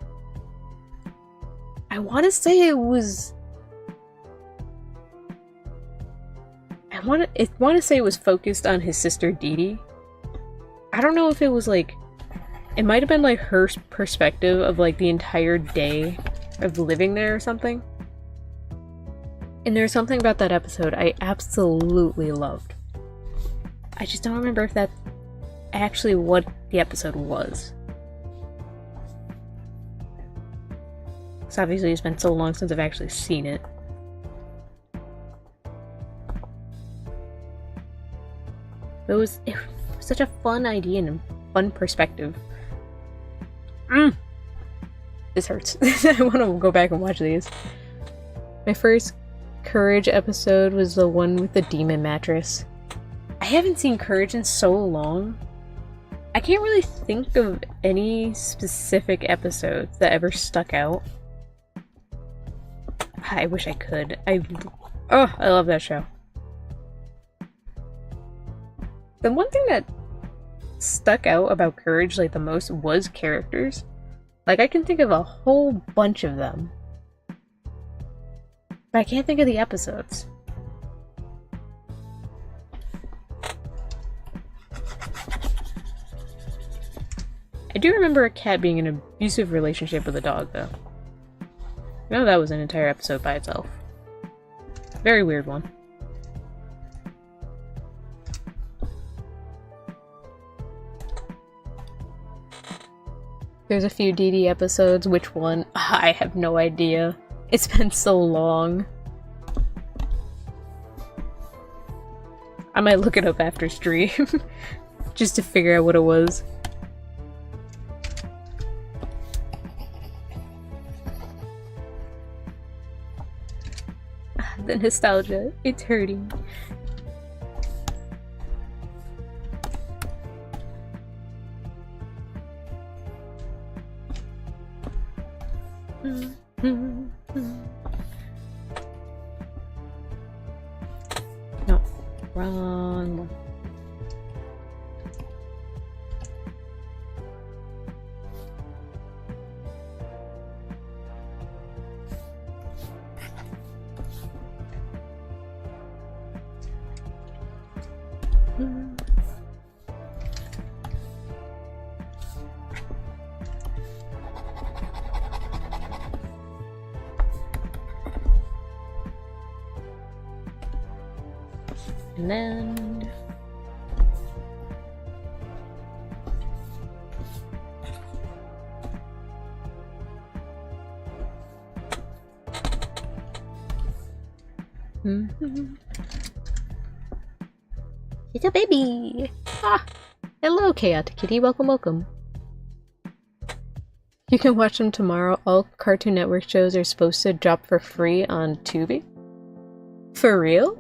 I want to say it was... I want to say it was focused on his sister Dee Dee. I don't know if it was like... It might have been like her perspective of like the entire day of living there or something. And there's something about that episode I absolutely loved. I just don't remember if that's actually what the episode was. Because obviously it's been so long since I've actually seen it. It was such a fun idea and a fun perspective. This hurts. I want to go back and watch these. My first Courage episode was the one with the demon mattress. I haven't seen Courage in so long. I can't really think of any specific episodes that ever stuck out. I wish I could. I love that show. The one thing that stuck out about Courage like the most was characters. Like I can think of a whole bunch of them. But I can't think of the episodes. I do remember a cat being in an abusive relationship with a dog, though. No, that was an entire episode by itself. Very weird one. There's a few Dee Dee episodes. Which one? I have no idea. It's been so long. I might look it up after stream. Just to figure out what it was. The nostalgia. It's hurting. No, wrong one. And then... It's a baby! Ah! Hello, Chaotic Kitty. Welcome, welcome. You can watch them tomorrow. All Cartoon Network shows are supposed to drop for free on Tubi. For real?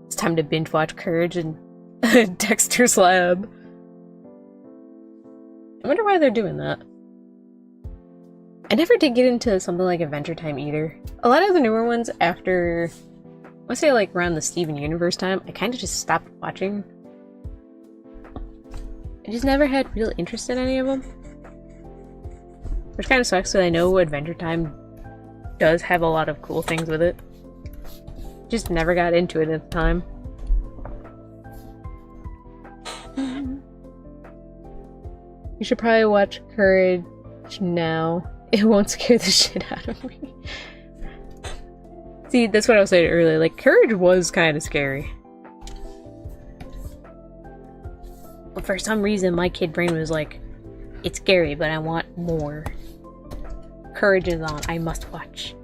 It's time to binge watch Courage and Dexter's Lab. I wonder why they're doing that. I never did get into something like Adventure Time either. A lot of the newer ones after, let's say like around the Steven Universe time, I kind of just stopped watching. I just never had real interest in any of them. Which kind of sucks because I know Adventure Time does have a lot of cool things with it. Just never got into it at the time. You should probably watch Courage now. It won't scare the shit out of me. See, that's what I was saying earlier. Like, Courage was kind of scary. But for some reason, my kid brain was like, it's scary, but I want more. Courage is on. I must watch.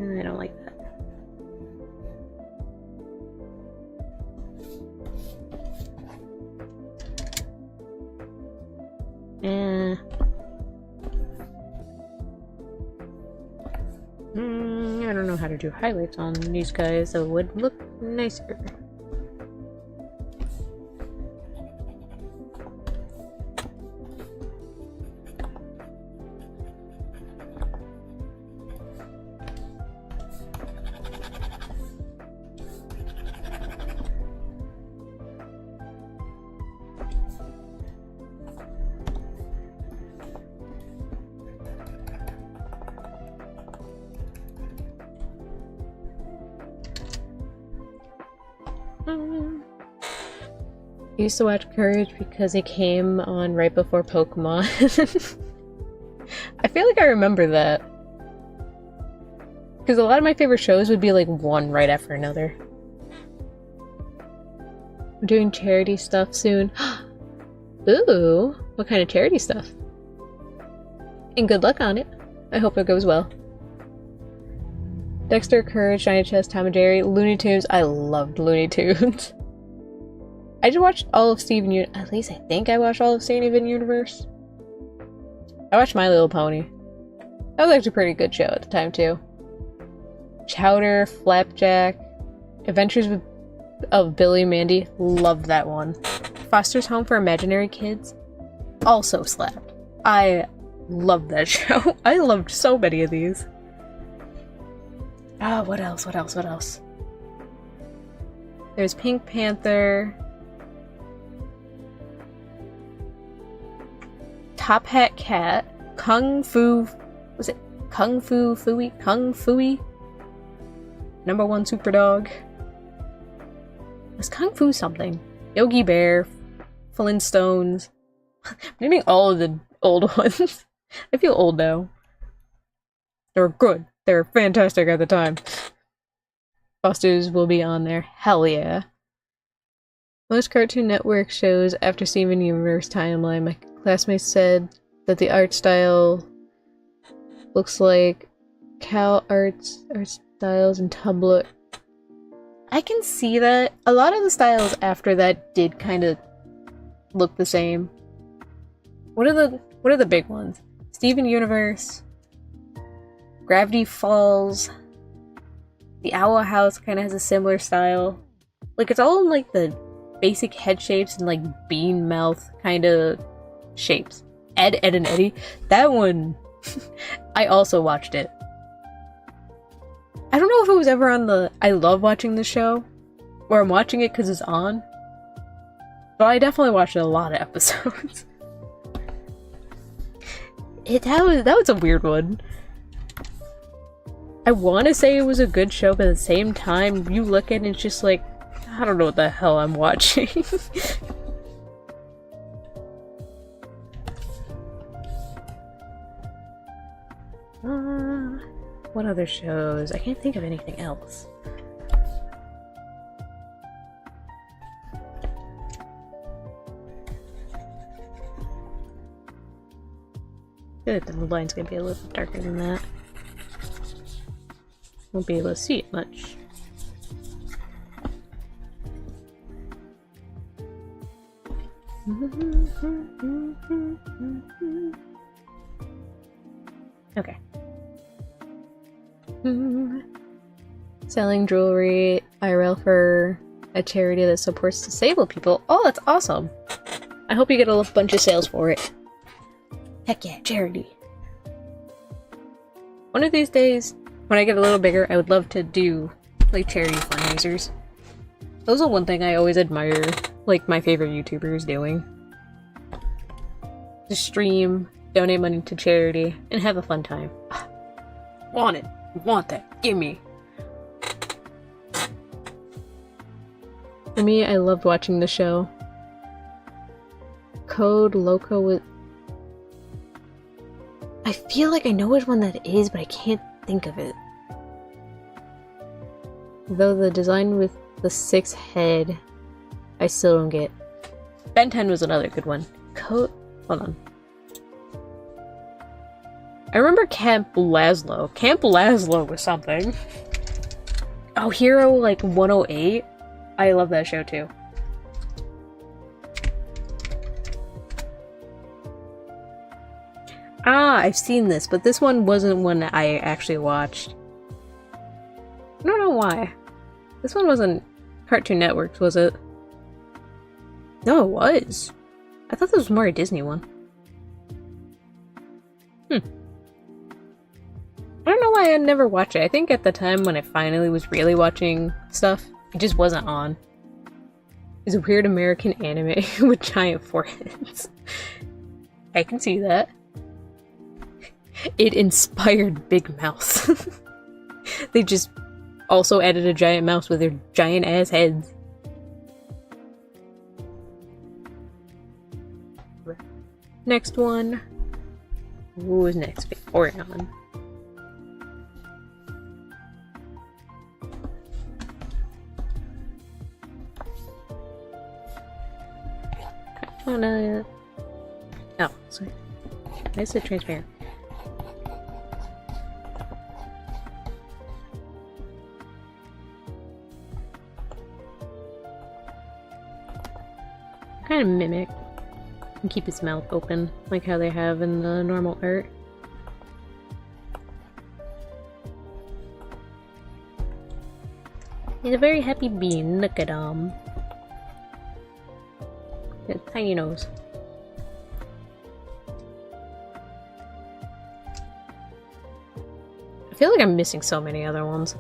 I don't like that. I don't know how to do highlights on these guys, so it would look nicer. I used to watch Courage because it came on right before Pokemon. I feel like I remember that. Because a lot of my favorite shows would be like one right after another. I'm doing charity stuff soon. Ooh, what kind of charity stuff? And good luck on it. I hope it goes well. Dexter, Courage, Shiny Chest, Tom and Jerry, Looney Tunes. I loved Looney Tunes. I just watched all of at least I think I watched all of Steven Universe. I watched My Little Pony. That was actually a pretty good show at the time too. Chowder, Flapjack, Adventures of Billy and Mandy. Loved that one. Foster's Home for Imaginary Kids. Also slapped. I loved that show. I loved so many of these. Ah, what else? What else? What else? There's Pink Panther. Top Hat Cat. Kung Fu... Was it Kung Fu Fooey? Kung Fooey? #1 Super Dog. Was Kung Fu something? Yogi Bear. Flintstones. I'm naming all of the old ones. I feel old now. They're good. They're fantastic at the time. Fosters will be on there. Hell yeah. Most Cartoon Network shows after Steven Universe timeline, my classmates said that the art style looks like Cal art styles and Tumblr. I can see that. A lot of the styles after that did kind of look the same. What are the big ones? Steven Universe, Gravity Falls, the Owl House kind of has a similar style. Like, it's all in, like, the basic head shapes and, like, bean mouth kind of shapes. Ed, and Eddie. That one, I also watched it. I don't know if it was ever on the I love watching the show, or I'm watching it because it's on, but I definitely watched a lot of episodes. That was a weird one. I want to say it was a good show, but at the same time, you look at it and it's just like, I don't know what the hell I'm watching. What other shows? I can't think of anything else. feel like the line's gonna be a little darker than that. Won't be able to see it much. Okay. Selling jewelry IRL for a charity that supports disabled people. Oh, that's awesome! I hope you get a bunch of sales for it. Heck yeah, charity. One of these days, when I get a little bigger, I would love to do, like, charity fundraisers. Those are one thing I always admire, like, my favorite YouTubers doing. Just stream, donate money to charity, and have a fun time. Want it. Want that. Give me. For me, I loved watching the show. Code Loco with... I feel like I know which one that is, but I can't think of it. Though the design with the 6 head, I still don't get. Ben 10 was another good one. Hold on. I remember Camp Laszlo. Camp Laszlo was something. Oh, Hero like 108. I love that show too. Ah, I've seen this, but this one wasn't one that I actually watched. I don't know why. This one wasn't Cartoon Network, was it? No, it was. I thought this was more a Disney one. I don't know why I never watched it. I think at the time when I finally was really watching stuff, it just wasn't on. It's a weird American anime with giant foreheads. I can see that. It inspired Big Mouth. They just also added a giant mouse with their giant ass heads. Next one. Who was next? Vaporeon. Oh, sorry. I said transparent. Kind of mimic and keep his mouth open, like how they have in the normal art. He's a very happy bean. Look at him. A tiny nose. I feel like I'm missing so many other ones.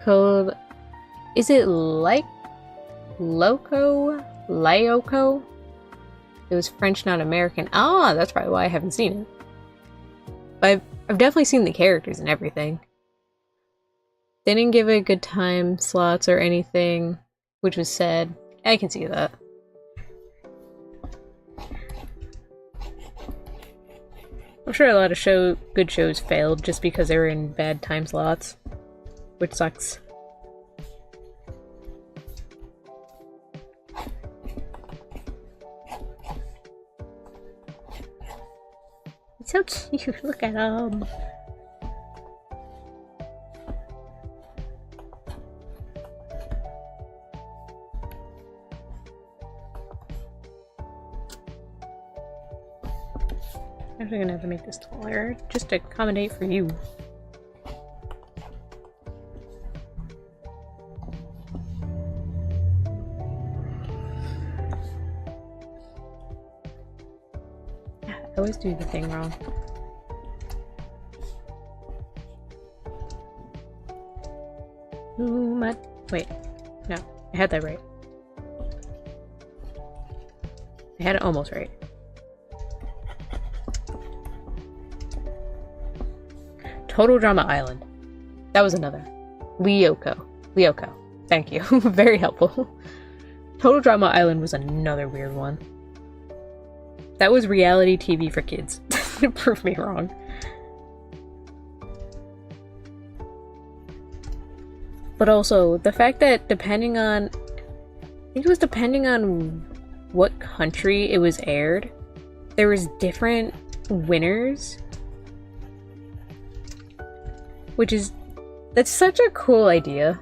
Code. Is it like Loco? Lyoko? It was French, not American. Ah, that's probably why I haven't seen it. But I've definitely seen the characters and everything. They didn't give it good time slots or anything, which was sad. I can see that. I'm sure a lot of good shows failed just because they were in bad time slots, which sucks. It's so cute. Look at him. I'm actually gonna have to make this taller just to accommodate for you. I always do the thing wrong. Ooh, my... Wait. No. I had that right. I had it almost right. Total Drama Island. That was another. Lyoko. Thank you. Very helpful. Total Drama Island was another weird one. That was reality TV for kids. Prove me wrong. But also, the fact that depending on... I think it was depending on what country it was aired, there was different winners, that's such a cool idea.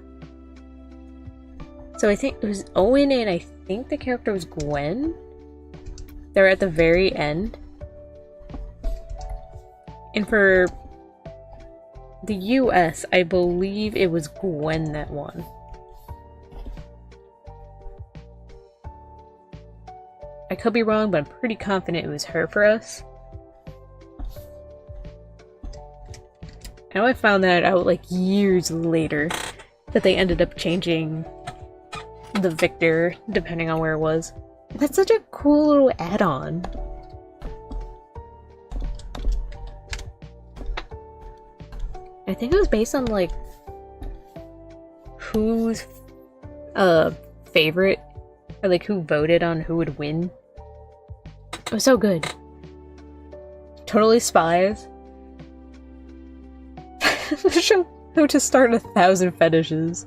So I think it was Owen and I think the character was Gwen. They're at the very end. And for the US, I believe it was Gwen that won. I could be wrong, but I'm pretty confident it was her for us. I know I found that out like years later, that they ended up changing the victor depending on where it was. That's such a cool little add-on. I think it was based on like whose favorite, or like who voted on who would win. It was so good. Totally Spies. The show how to start 1,000 fetishes.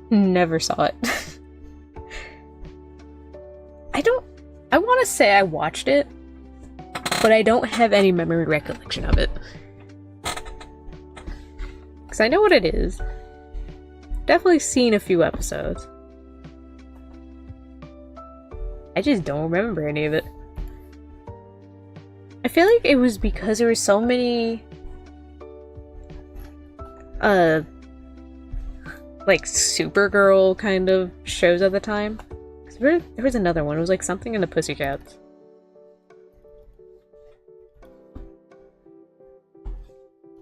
Never saw it. I want to say I watched it, but I don't have any memory recollection of it. Because I know what it is. Definitely seen a few episodes. I just don't remember any of it. I feel like it was because there were so many like Supergirl kind of shows at the time. There was another one. It was like something in the Pussycats.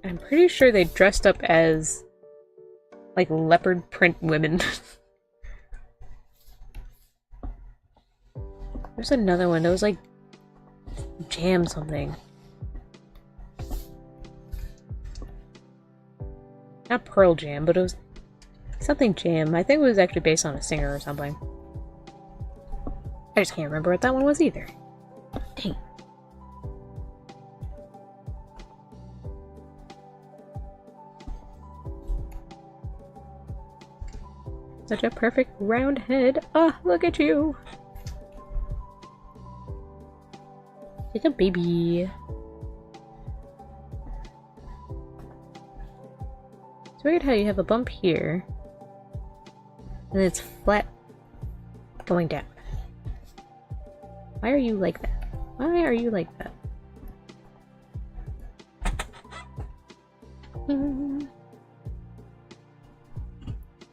I'm pretty sure they dressed up as like leopard print women. There's another one that was like Jam something. Not Pearl Jam, but it was something Jam. I think it was actually based on a singer or something. I just can't remember what that one was either. Dang. Such a perfect round head. Ah, oh, look at you. It's a baby. It's weird how you have a bump here, and then it's flat going down. Why are you like that? Why are you like that?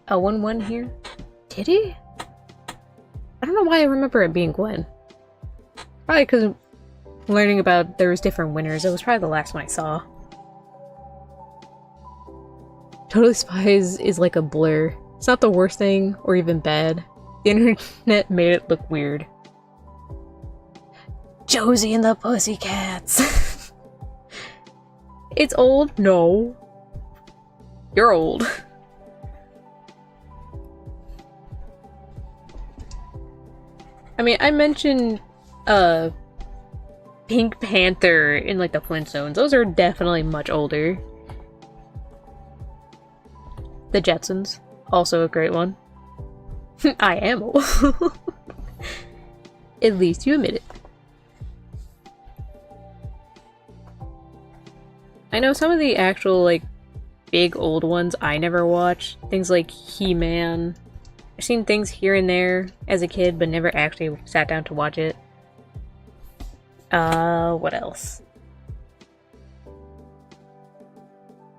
A 1-1 here? Did he? I don't know why I remember it being Gwen. Probably because learning about there was different winners. It was probably the last one I saw. Totally Spies is like a blur. It's not the worst thing or even bad. The internet made it look weird. Josie and the Pussycats. It's old? No. You're old. I mean, I mentioned Pink Panther in like the Flintstones. Those are definitely much older. The Jetsons, also a great one. I am old. At least you admit it. I know some of the actual, like, big old ones I never watched. Things like He-Man. I've seen things here and there as a kid, but never actually sat down to watch it. What else? I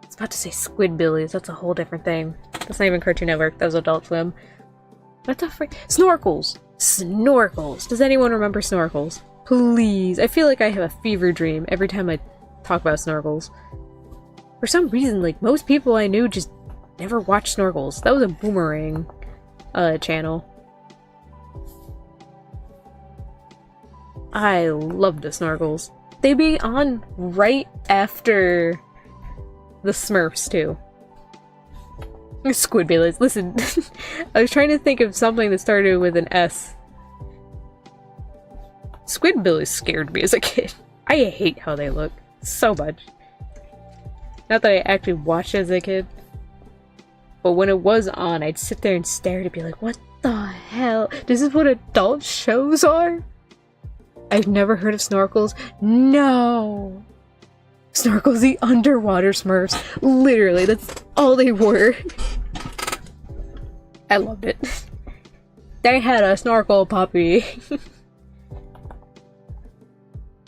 was about to say Squidbillies. That's a whole different thing. That's not even Cartoon Network. That was Adult Swim. What the frick? Snorkels! Snorkels! Does anyone remember Snorkels? Please! I feel like I have a fever dream every time I talk about Snorkels. For some reason, like, most people I knew just never watched Snorkels. That was a Boomerang channel. I love the Snorkels. They'd be on right after the Smurfs, too. Squidbillies. Listen, I was trying to think of something that started with an S. Squidbillies scared me as a kid. I hate how they look so much. Not that I actually watched as a kid, but when it was on, I'd sit there and stare to be like, what the hell? This is what adult shows are? I've never heard of Snorkels. No! Snorkels, the underwater Smurfs. Literally, that's all they were. I loved it. They had a snorkel puppy.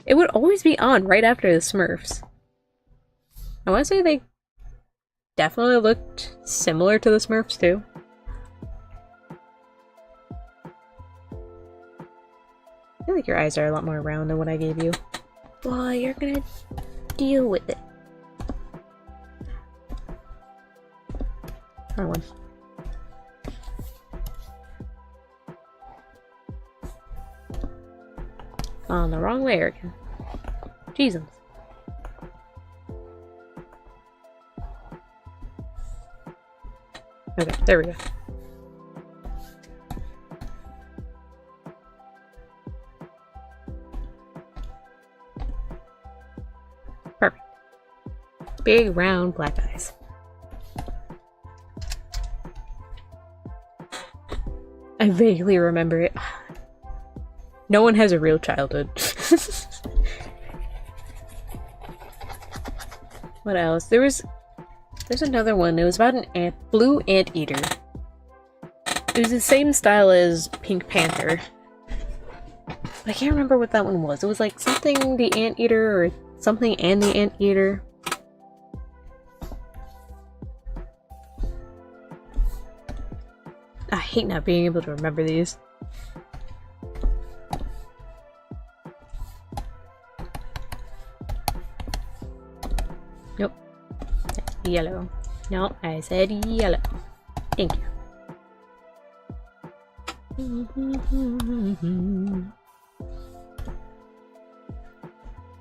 It would always be on right after the Smurfs. I want to say they definitely looked similar to the Smurfs too. I feel like your eyes are a lot more round than what I gave you. Well, you're gonna deal with it. Wrong one. On the wrong layer again. Jesus. Okay, there we go. Perfect. Big, round, black eyes. I vaguely remember it. No one has a real childhood. What else? There's another one. It was about an blue anteater. It was the same style as Pink Panther. But I can't remember what that one was. It was like something the anteater or something and the anteater. I hate not being able to remember these. Nope. Yellow. No, I said yellow. Thank you.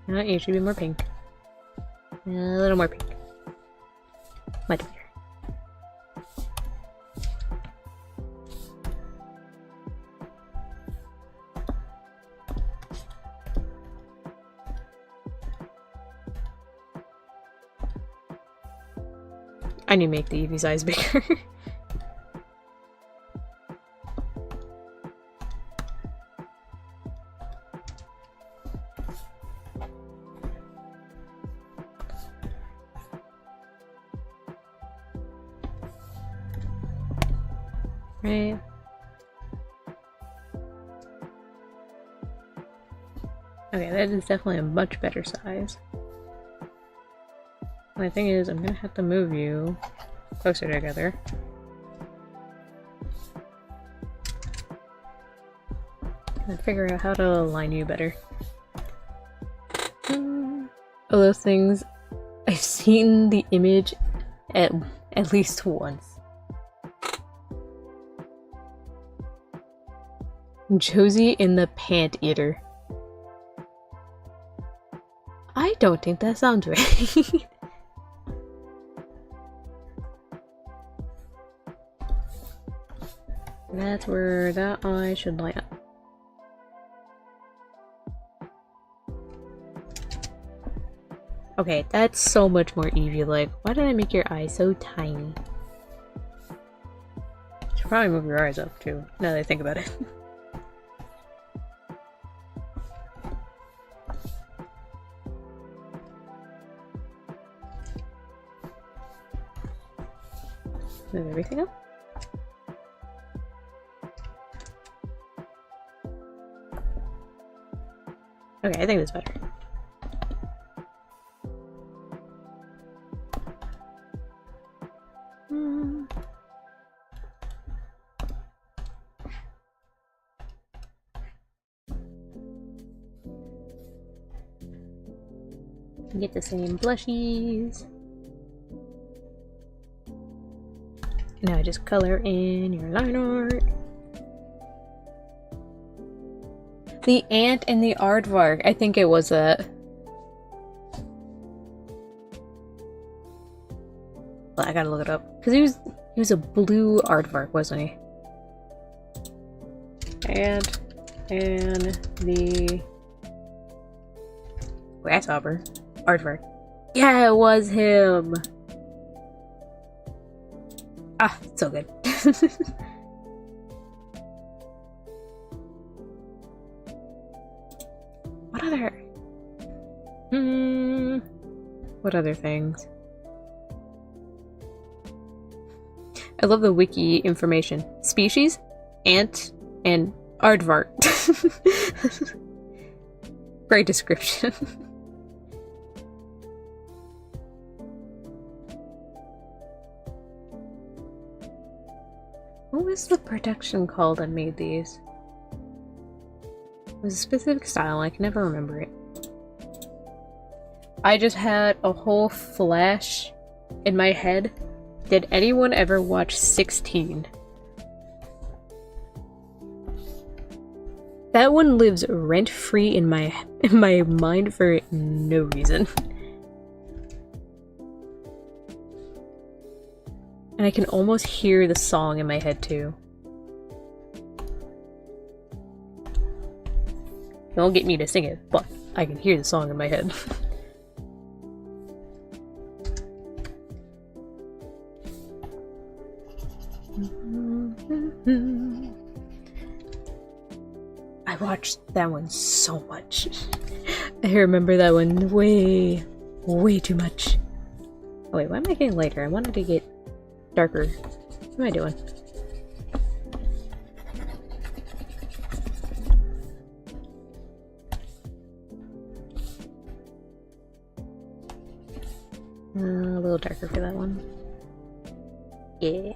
No, you should be more pink. A little more pink. Much better. I need to make the Eevee size bigger. Right. Okay, that is definitely a much better size. My thing is, I'm gonna have to move you closer together. And figure out how to align you better. All those things, I've seen the image at least once. Josie in the Pant Eater. I don't think that sounds right. That's where that eye should line up. Okay, that's so much more Eevee-like. Why did I make your eyes so tiny? Should probably move your eyes up too, now that I think about it. Move everything up. Okay, I think that's better. Get the same blushies. Now I just color in your line art. The ant and the aardvark. I think it was that. Well, I gotta look it up. Because he was a blue aardvark, wasn't he? Ant and the grasshopper. Aardvark. Yeah, it was him! Ah, so good. What other things? I love the wiki information. Species, ant, and aardvark. Great description. What was the production called that made these? It was a specific style, I can never remember it. I just had a whole flash in my head. Did anyone ever watch 16? That one lives rent-free in my mind for no reason. And I can almost hear the song in my head too. It won't get me to sing it, but I can hear the song in my head. I watched that one so much. I remember that one way too much. Oh wait, why am I getting lighter? I wanted to get darker. What am I doing? A little darker for that one. Yeah.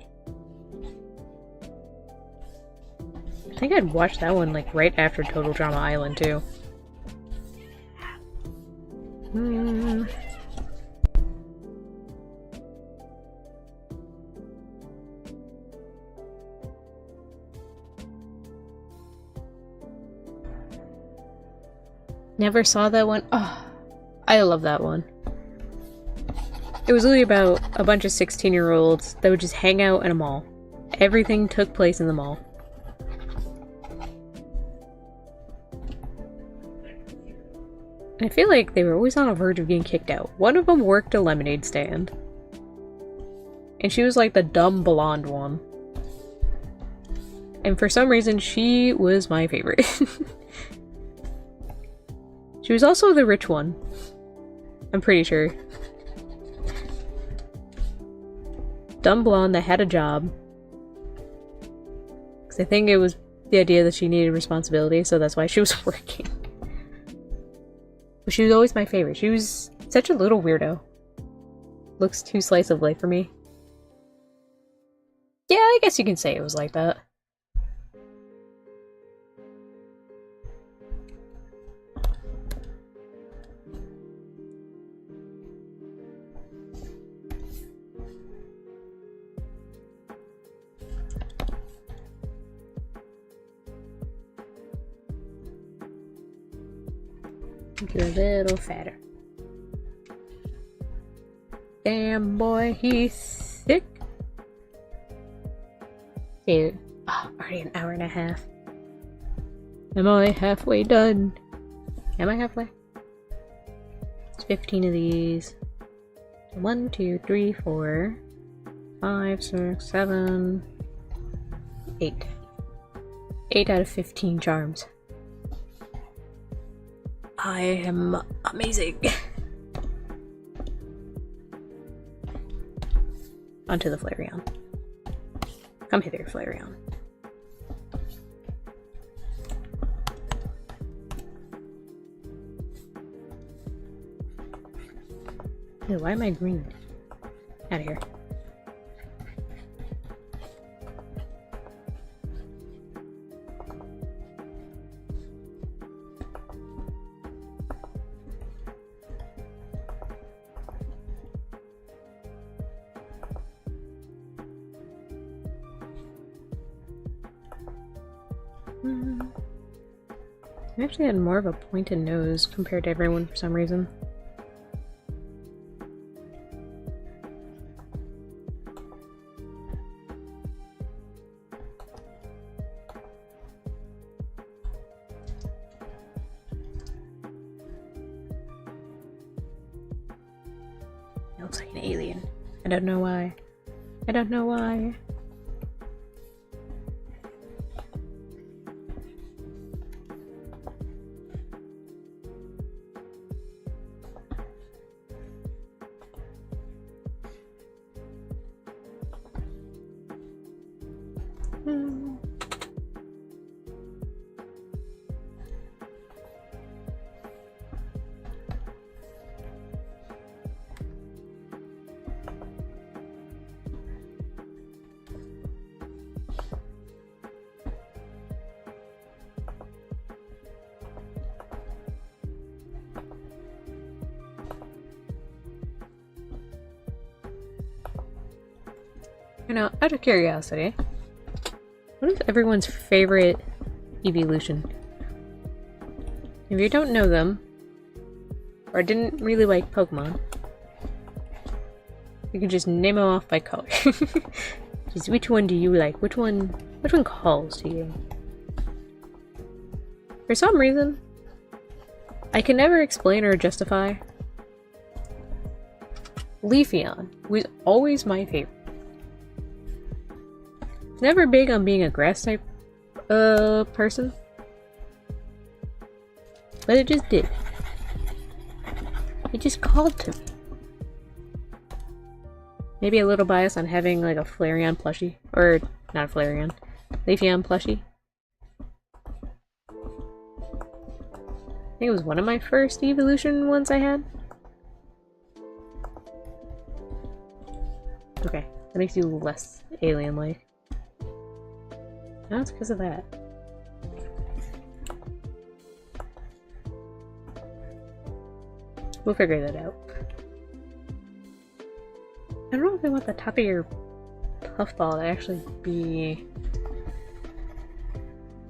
I think I'd watched that one like right after Total Drama Island too. Never saw that one. Oh, I love that one. It was really about a bunch of 16-year-olds that would just hang out in a mall. Everything took place in the mall. And I feel like they were always on the verge of getting kicked out. One of them worked a lemonade stand. And she was like the dumb blonde one. And for some reason, she was my favorite. She was also the rich one. I'm pretty sure. Dumb blonde that had a job. Because I think it was the idea that she needed responsibility, so that's why she was working. But she was always my favorite. She was such a little weirdo. Looks too slice of life for me. Yeah, I guess you can say it was like that. You're a little fatter. Damn boy, he's sick. Dude, already an hour and a half. Am I halfway done? Am I halfway? It's 15 of these. 1, 2, 3, 4, 5, 6, 7, 8. 8 out of 15 charms. I am amazing. Onto the Flareon. Come hither, Flareon. Ew, why am I green? Out of here. I actually had more of a pointed nose compared to everyone for some reason. It looks like an alien. I don't know why. I don't know why. You know, out of curiosity, what is everyone's favorite evolution? If you don't know them, or didn't really like Pokemon, you can just name them off by color. Just which one do you like? Which one calls to you? For some reason, I can never explain or justify. Leafeon was always my favorite. Never big on being a grass type person, but it just did. It just called to me. Maybe a little bias on having like a Flareon plushie, or not a Flareon, Leafeon plushie. I think it was one of my first evolution ones I had. Okay, that makes you less alien-like. No, it's because of that. We'll figure that out. I don't know if I want the top of your puffball to actually be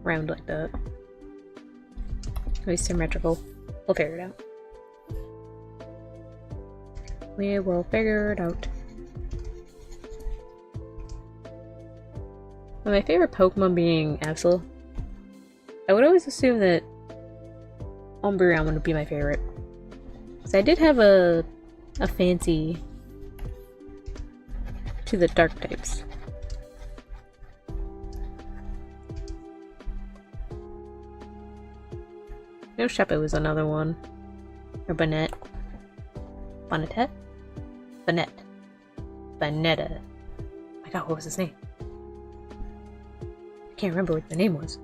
round like that. At least symmetrical. We'll figure it out. We will figure it out. My favorite Pokemon being Absol, I would always assume that Umbreon would be my favorite. So I did have a fancy to the dark types. No, Shuppet was another one. Or Bonnet. Bonnetet? Bonnet. Bonetta. My god, what was his name? I can't remember what the name was.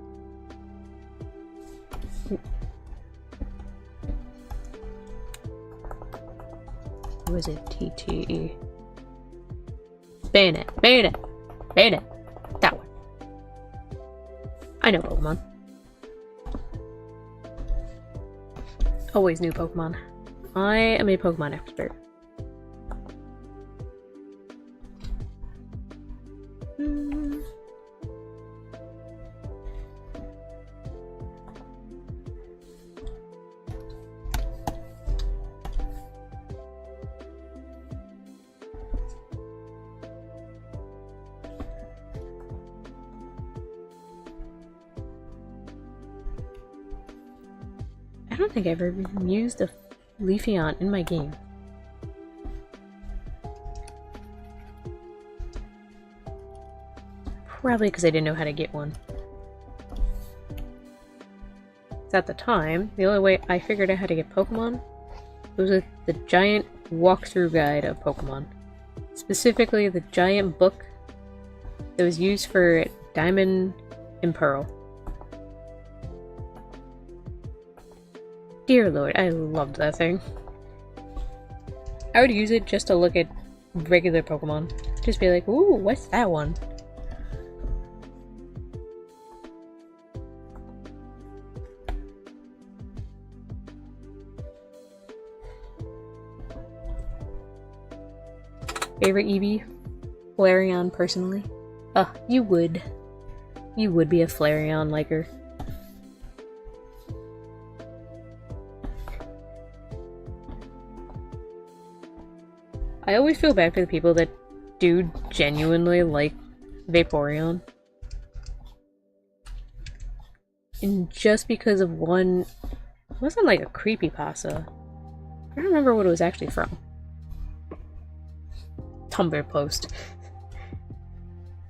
What was it? TTE. Bayonet. Bayonet. Bayonet. That one. I know Pokemon. Always new Pokemon. I am a Pokemon expert. I don't think I've ever used a Leafeon in my game. Probably because I didn't know how to get one. At the time, the only way I figured out how to get Pokemon was with the giant walkthrough guide of Pokemon. Specifically, the giant book that was used for Diamond and Pearl. Dear Lord, I loved that thing. I would use it just to look at regular Pokemon. Just be like, ooh, what's that one? Favorite Eevee? Flareon, personally. You would. You would be a Flareon liker. I always feel bad for the people that do genuinely like Vaporeon. And just because of one... It wasn't like a creepypasta. I don't remember what it was actually from. Tumblr post.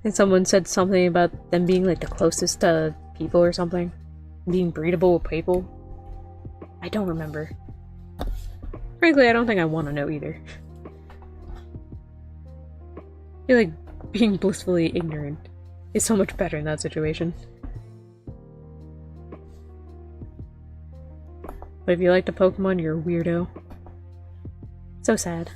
And someone said something about them being like the closest to people or something. Being breedable with people. I don't remember. Frankly, I don't think I want to know either. I feel like being blissfully ignorant is so much better in that situation. But if you like the Pokemon, you're a weirdo. So sad.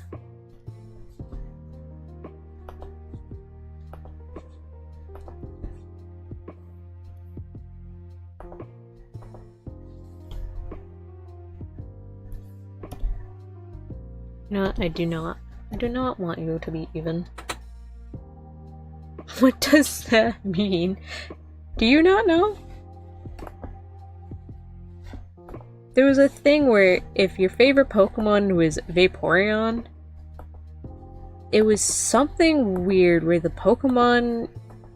You know what? I do not want you to be even. What does that mean? Do you not know? There was a thing where if your favorite Pokemon was Vaporeon, it was something weird where the Pokemon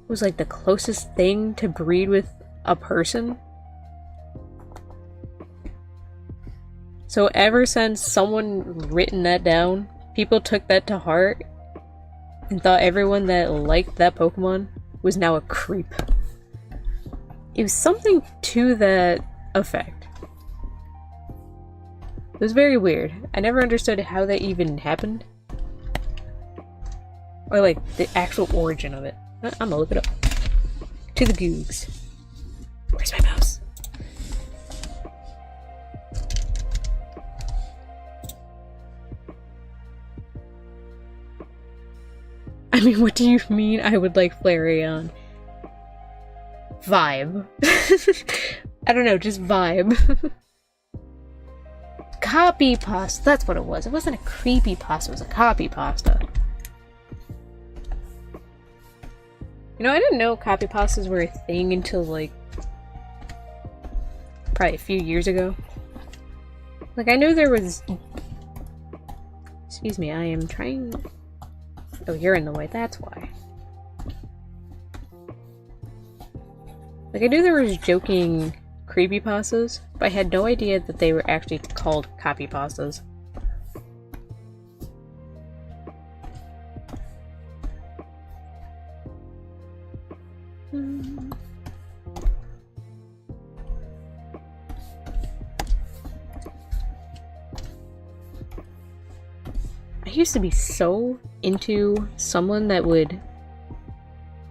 was like the closest thing to breed with a person. So ever since someone written that down, people took that to heart and thought everyone that liked that Pokemon was now a creep. It was something to that effect. It was very weird. I never understood how that even happened. Or like, the actual origin of it. I'm gonna look it up. To the Googs. Where's my mouse? I mean, what do you mean I would like Flareon? Vibe. I don't know, just vibe. Copy pasta, that's what it was. It wasn't a creepy pasta, it was a copy pasta. You know, I didn't know copy pastas were a thing until like probably a few years ago. Like, I knew there was... Excuse me, I am trying... Oh, you're in the way, that's why. Like, I knew there was joking creepypastas, but I had no idea that they were actually called copypastas. I used to be so into someone that would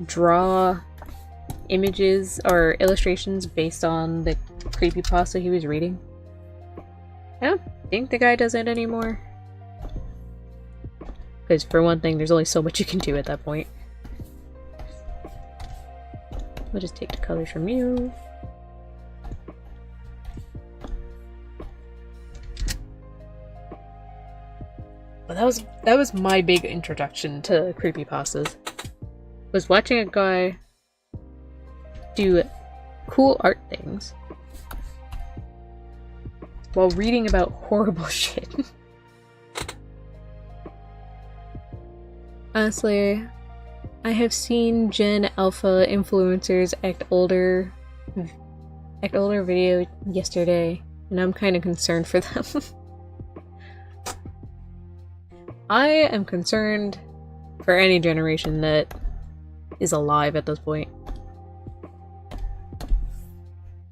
draw images or illustrations based on the creepypasta he was reading. I don't think the guy does it anymore. Because for one thing, there's only so much you can do at that point. We'll just take the colors from you. But that was my big introduction to creepypastas. Was watching a guy do cool art things while reading about horrible shit. Honestly, I have seen Gen Alpha influencers act older video yesterday, and I'm kind of concerned for them. I am concerned for any generation that is alive at this point.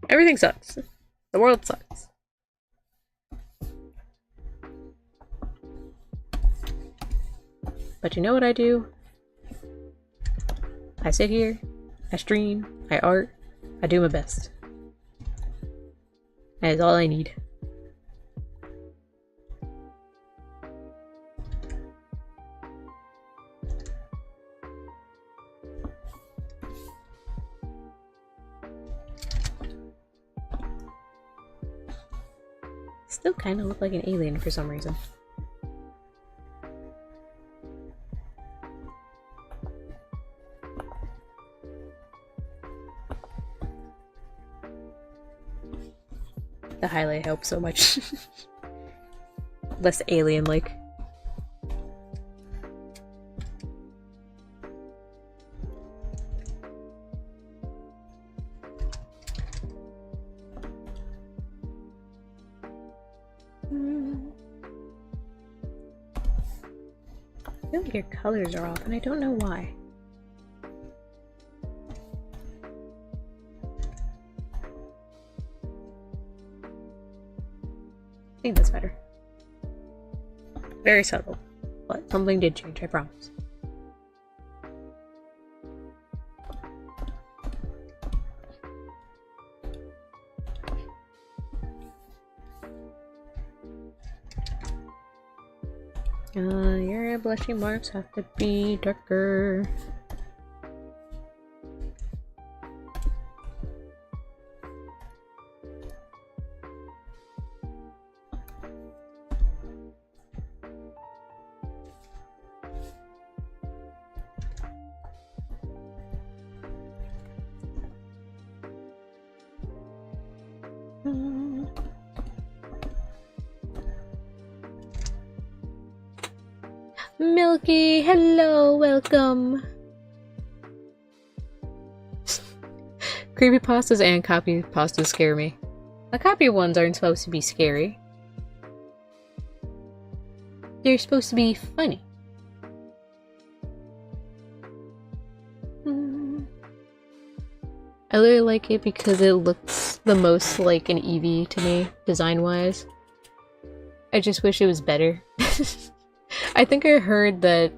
Everything sucks. The world sucks. But you know what I do? I sit here, I stream, I art, I do my best. That is all I need. Still kind of look like an alien for some reason. The highlight helps so much. Less alien-like. I feel like your colors are off, and I don't know why. I think that's better. Very subtle, but something did change, I promise. Your blushing marks have to be darker. Milky, hello, welcome. Creepypastas and copypastas scare me. The copy ones aren't supposed to be scary. They're supposed to be funny. I really like it because it looks the most like an Eevee to me, design-wise. I just wish it was better. I think I heard that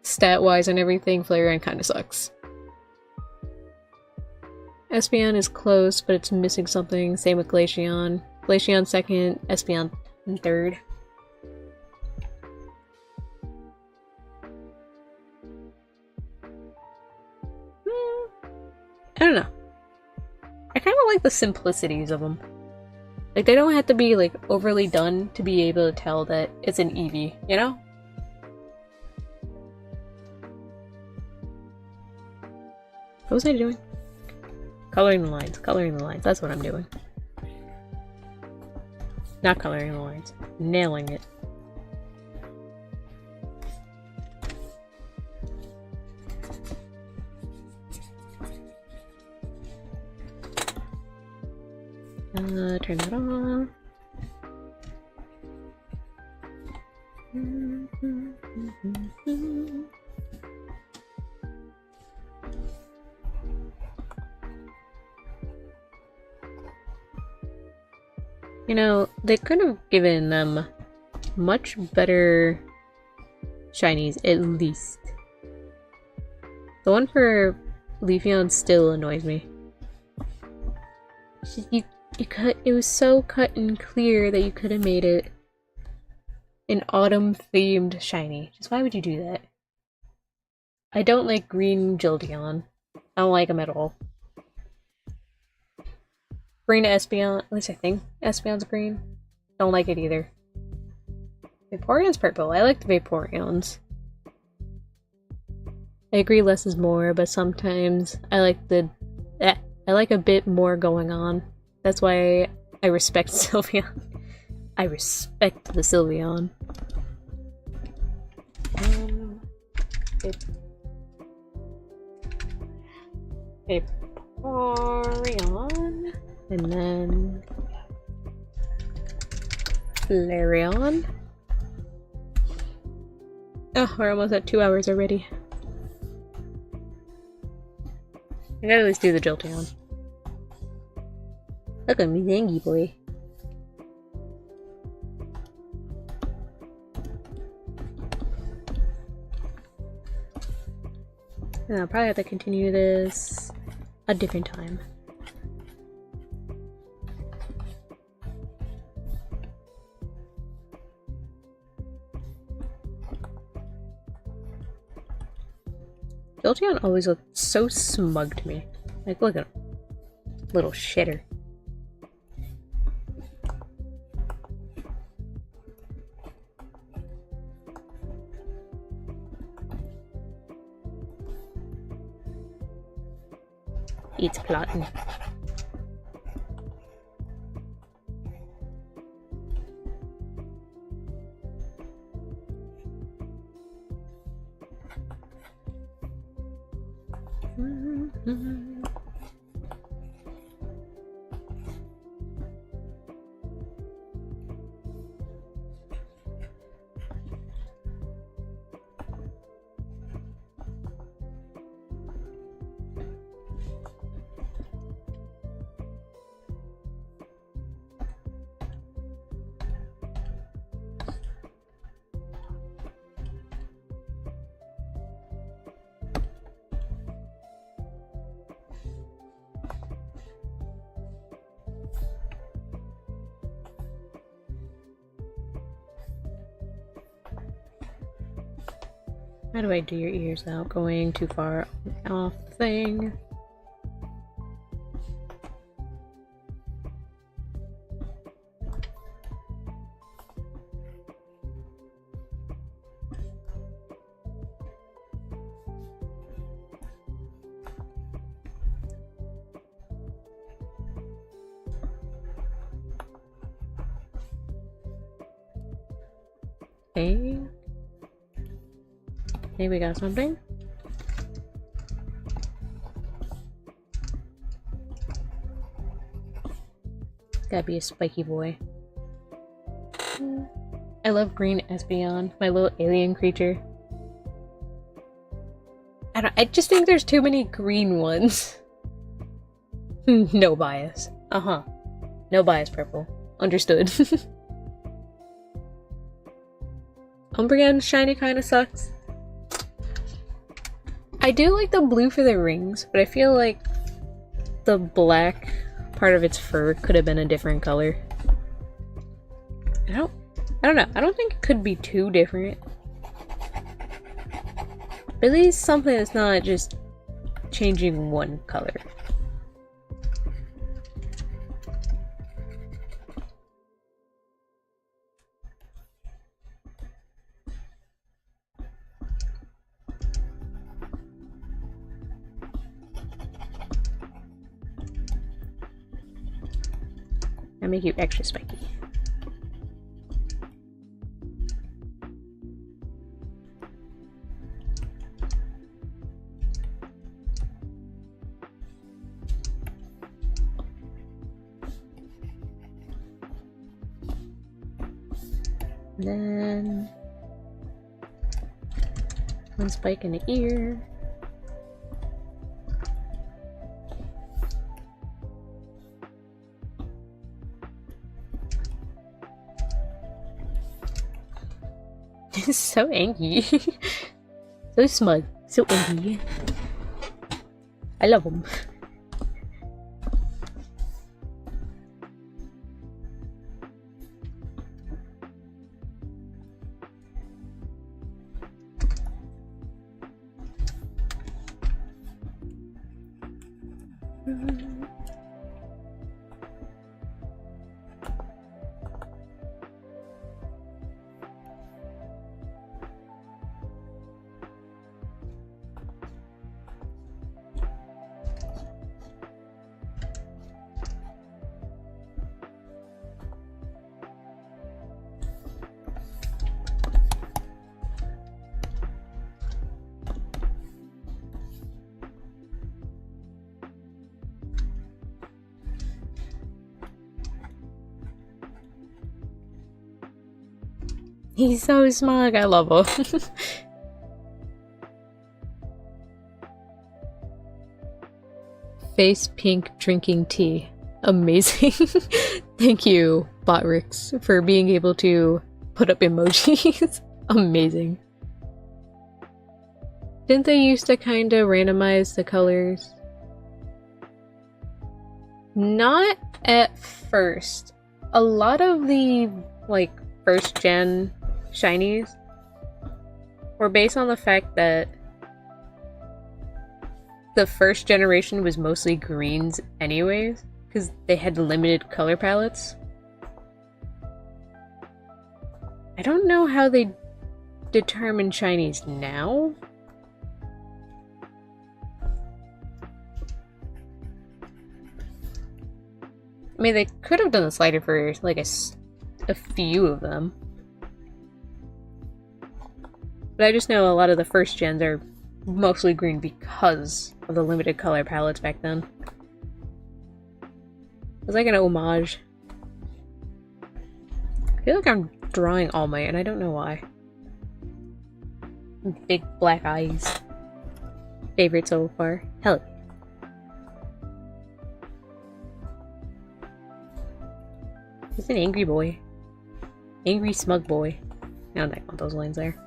stat-wise and everything, Flareon kinda sucks. Espeon is close, but it's missing something. Same with Glaceon. Glaceon second, Espeon third. I don't know. I kind of like the simplicities of them. Like, they don't have to be, like, overly done to be able to tell that it's an Eevee, you know? What was I doing? Coloring the lines. Coloring the lines. That's what I'm doing. Not coloring the lines. Nailing it. Turn that on. You know, they could have given them much better shinies, at least. The one for Leafeon still annoys me. It was so cut and clear that you could have made it an autumn-themed shiny. Just why would you do that? I don't like green Jolteon. I don't like him at all. Green Espeon, at least I think Espeon's green. Don't like it either. Vaporeon's purple. I like the Vaporeons. I agree less is more, but sometimes I like I like a bit more going on. That's why I respect Sylveon. I respect the Sylveon. Vaporeon. And then Flareon. Oh, we're almost at 2 hours already. I gotta at least do the Jolteon. Look at me, Zangy boy. And I'll probably have to continue this a different time. Jolteon always looked so smug to me. Like, look at him. Little shitter. It's plotting. How do I do your ears without going too far off the thing? Okay. Maybe we got something. Gotta be a spiky boy. I love green Espeon, my little alien creature. I just think there's too many green ones. No bias. Uh-huh. No bias, purple. Understood. Umbreon shiny kinda sucks. I do like the blue for the rings, but I feel like the black part of its fur could have been a different color. I don't know. I don't think it could be too different. But at least something that's not just changing one color. I make you extra spiky. And then one spike in the ear. So angry. So smug. So angry. I love him. He's so smug, I love him. Face pink drinking tea. Amazing. Thank you, Botrix, for being able to put up emojis. Amazing. Didn't they used to kind of randomize the colors? Not at first. A lot of the, like, first gen shinies were based on the fact that the first generation was mostly greens anyways, because they had limited color palettes. I don't know how they determine shinies now. I mean, they could have done the slider for like a few of them. But I just know a lot of the first gens are mostly green because of the limited color palettes back then. It was like an homage. I feel like I'm drawing All Might and I don't know why. Big black eyes. Favorite so far. Hell yeah. He's an angry boy. Angry smug boy. I don't want those lines there.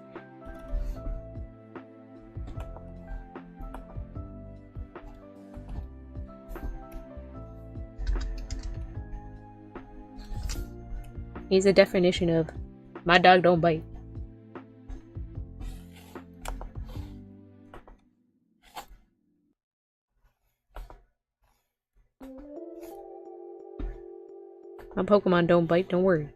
He's a definition of my dog don't bite. My Pokemon don't bite, don't worry.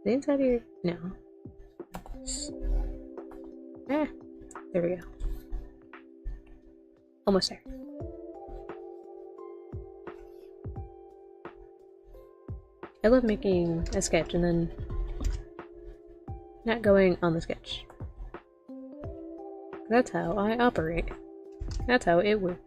The inside here? No. Ah, there we go. Almost there. I love making a sketch and then not going on the sketch. That's how I operate. That's how it works.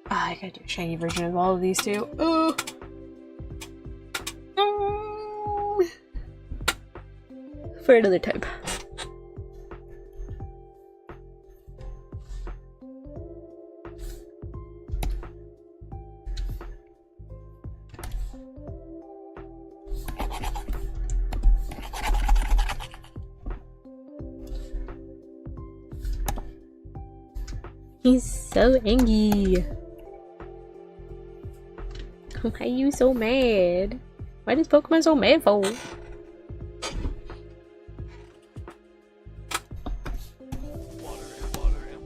I gotta do a shiny version of all of these too. Oh. For another time. He's so angry. Why are you so mad? Why is Pokemon so mad for?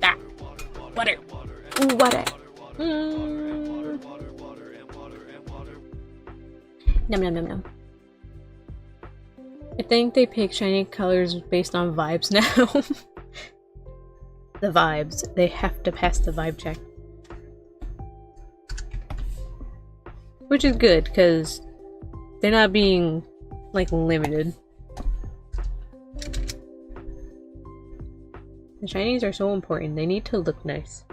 Ah, water. Ooh, water. Nom nom nom nom. I think they pick shiny colors based on vibes now. The vibes. They have to pass the vibe check. Which is good, because they're not being, like, limited. The shinies are so important. They need to look nice.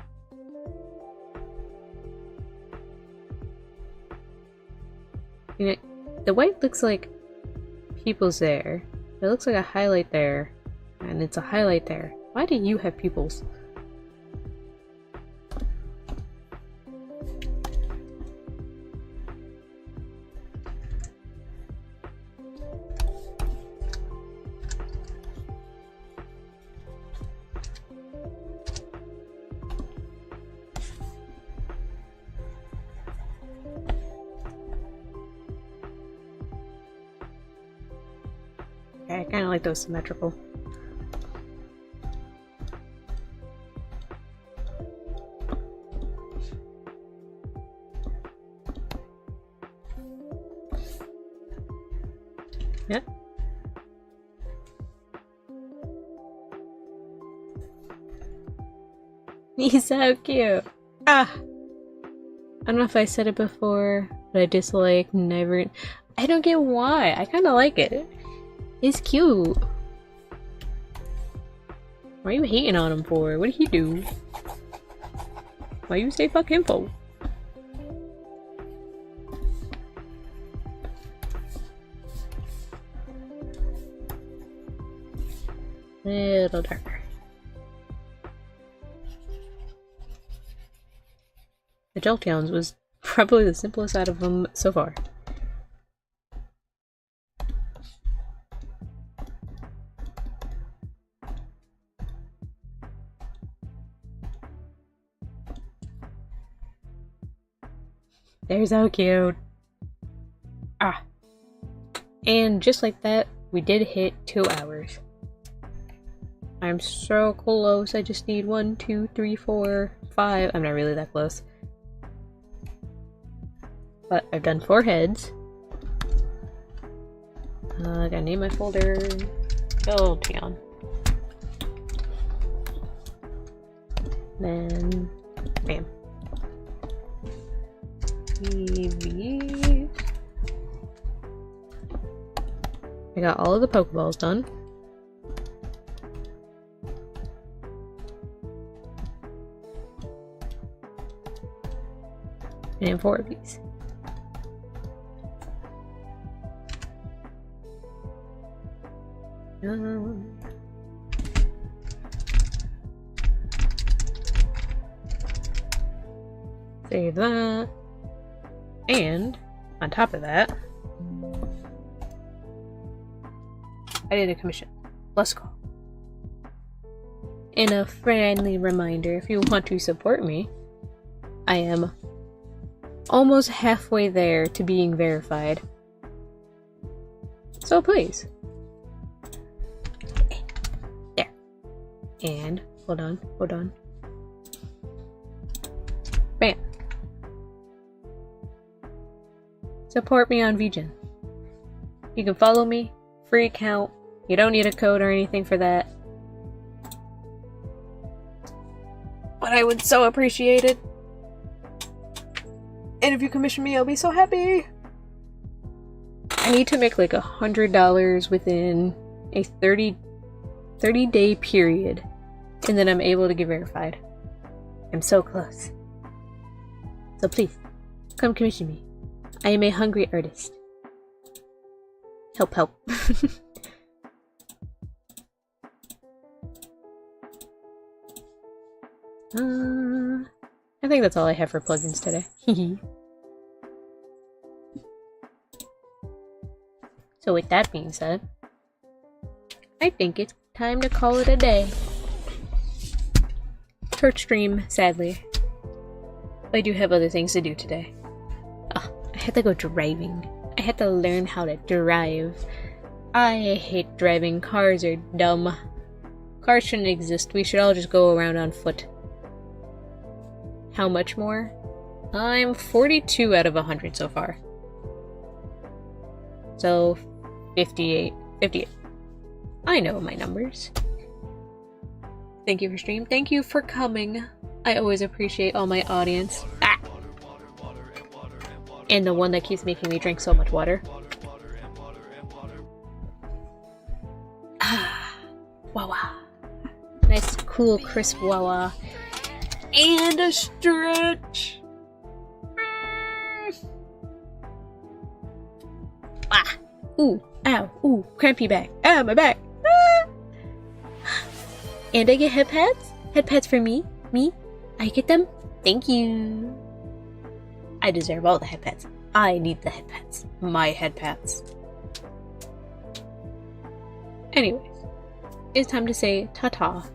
You know, the white looks like pupils there. It looks like a highlight there. And it's a highlight there. Why do you have pupils? I kind of like those symmetrical. Yeah. He's so cute. Ah! I don't know if I said it before, but I dislike never. I don't get why. I kind of like it. He's cute. Why are you hating on him for? What did he do? Why you say fuck him for? Little darker. The Jolteons was probably the simplest out of them so far. They're so cute. Ah. And just like that, we did hit 2 hours. I'm so close. I just need 1, 2, 3, 4, 5. I'm not really that close. But I've done 4 heads. I gotta name my folder Jolteon. Then, bam. EVs. I got all of the Pokeballs done. And 4 of these. Save that. And On top of that, I did a commission. Let's go. And a friendly reminder, if you want to support me, I am almost halfway there to being verified. So please. There. And, hold on. Bam. Support me on VGen. You can follow me, free account. You don't need a code or anything for that. But I would so appreciate it. And if you commission me, I'll be so happy. I need to make like $100 within a 30-day period. And then I'm able to get verified. I'm so close. So please, come commission me. I am a hungry artist. Help, help. I think that's all I have for plugins today. So with that being said, I think it's time to call it a day. Short stream, sadly. I do have other things to do today. I had to go driving. I had to learn how to drive. I hate driving. Cars are dumb. Cars shouldn't exist. We should all just go around on foot. How much more? I'm 42 out of 100 so far. So, 58. I know my numbers. Thank you for stream. Thank you for coming. I always appreciate all my audience. Ah! And the one that keeps making me drink so much water. Ah, Wawa. Nice, cool, crisp Wawa. And a stretch. Ah! Ooh, ow, ooh, crampy back. Ah, my back. Ah! And I get head pads? Head pads for me? Me? I get them? Thank you. I deserve all the head pads. I need the head pads. My head pads. Anyways, it's time to say ta-ta.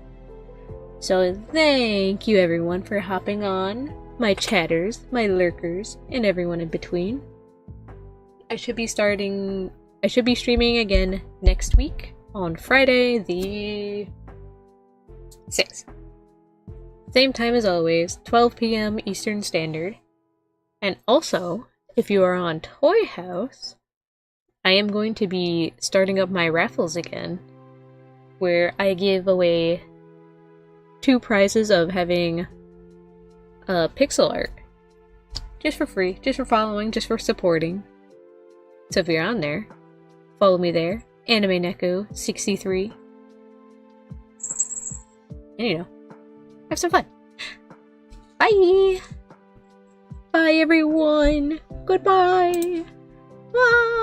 So thank you everyone for hopping on. My chatters, my lurkers, and everyone in between. I should be streaming again next week on Friday the 6th. Same time as always, 12 p.m. Eastern Standard. And also, if you are on Toy House, I am going to be starting up my raffles again, where I give away 2 prizes of having pixel art. Just for free, just for following, just for supporting. So if you're on there, follow me there. Anime Neko 63. And you know, have some fun. Bye! Bye everyone! Goodbye! Bye!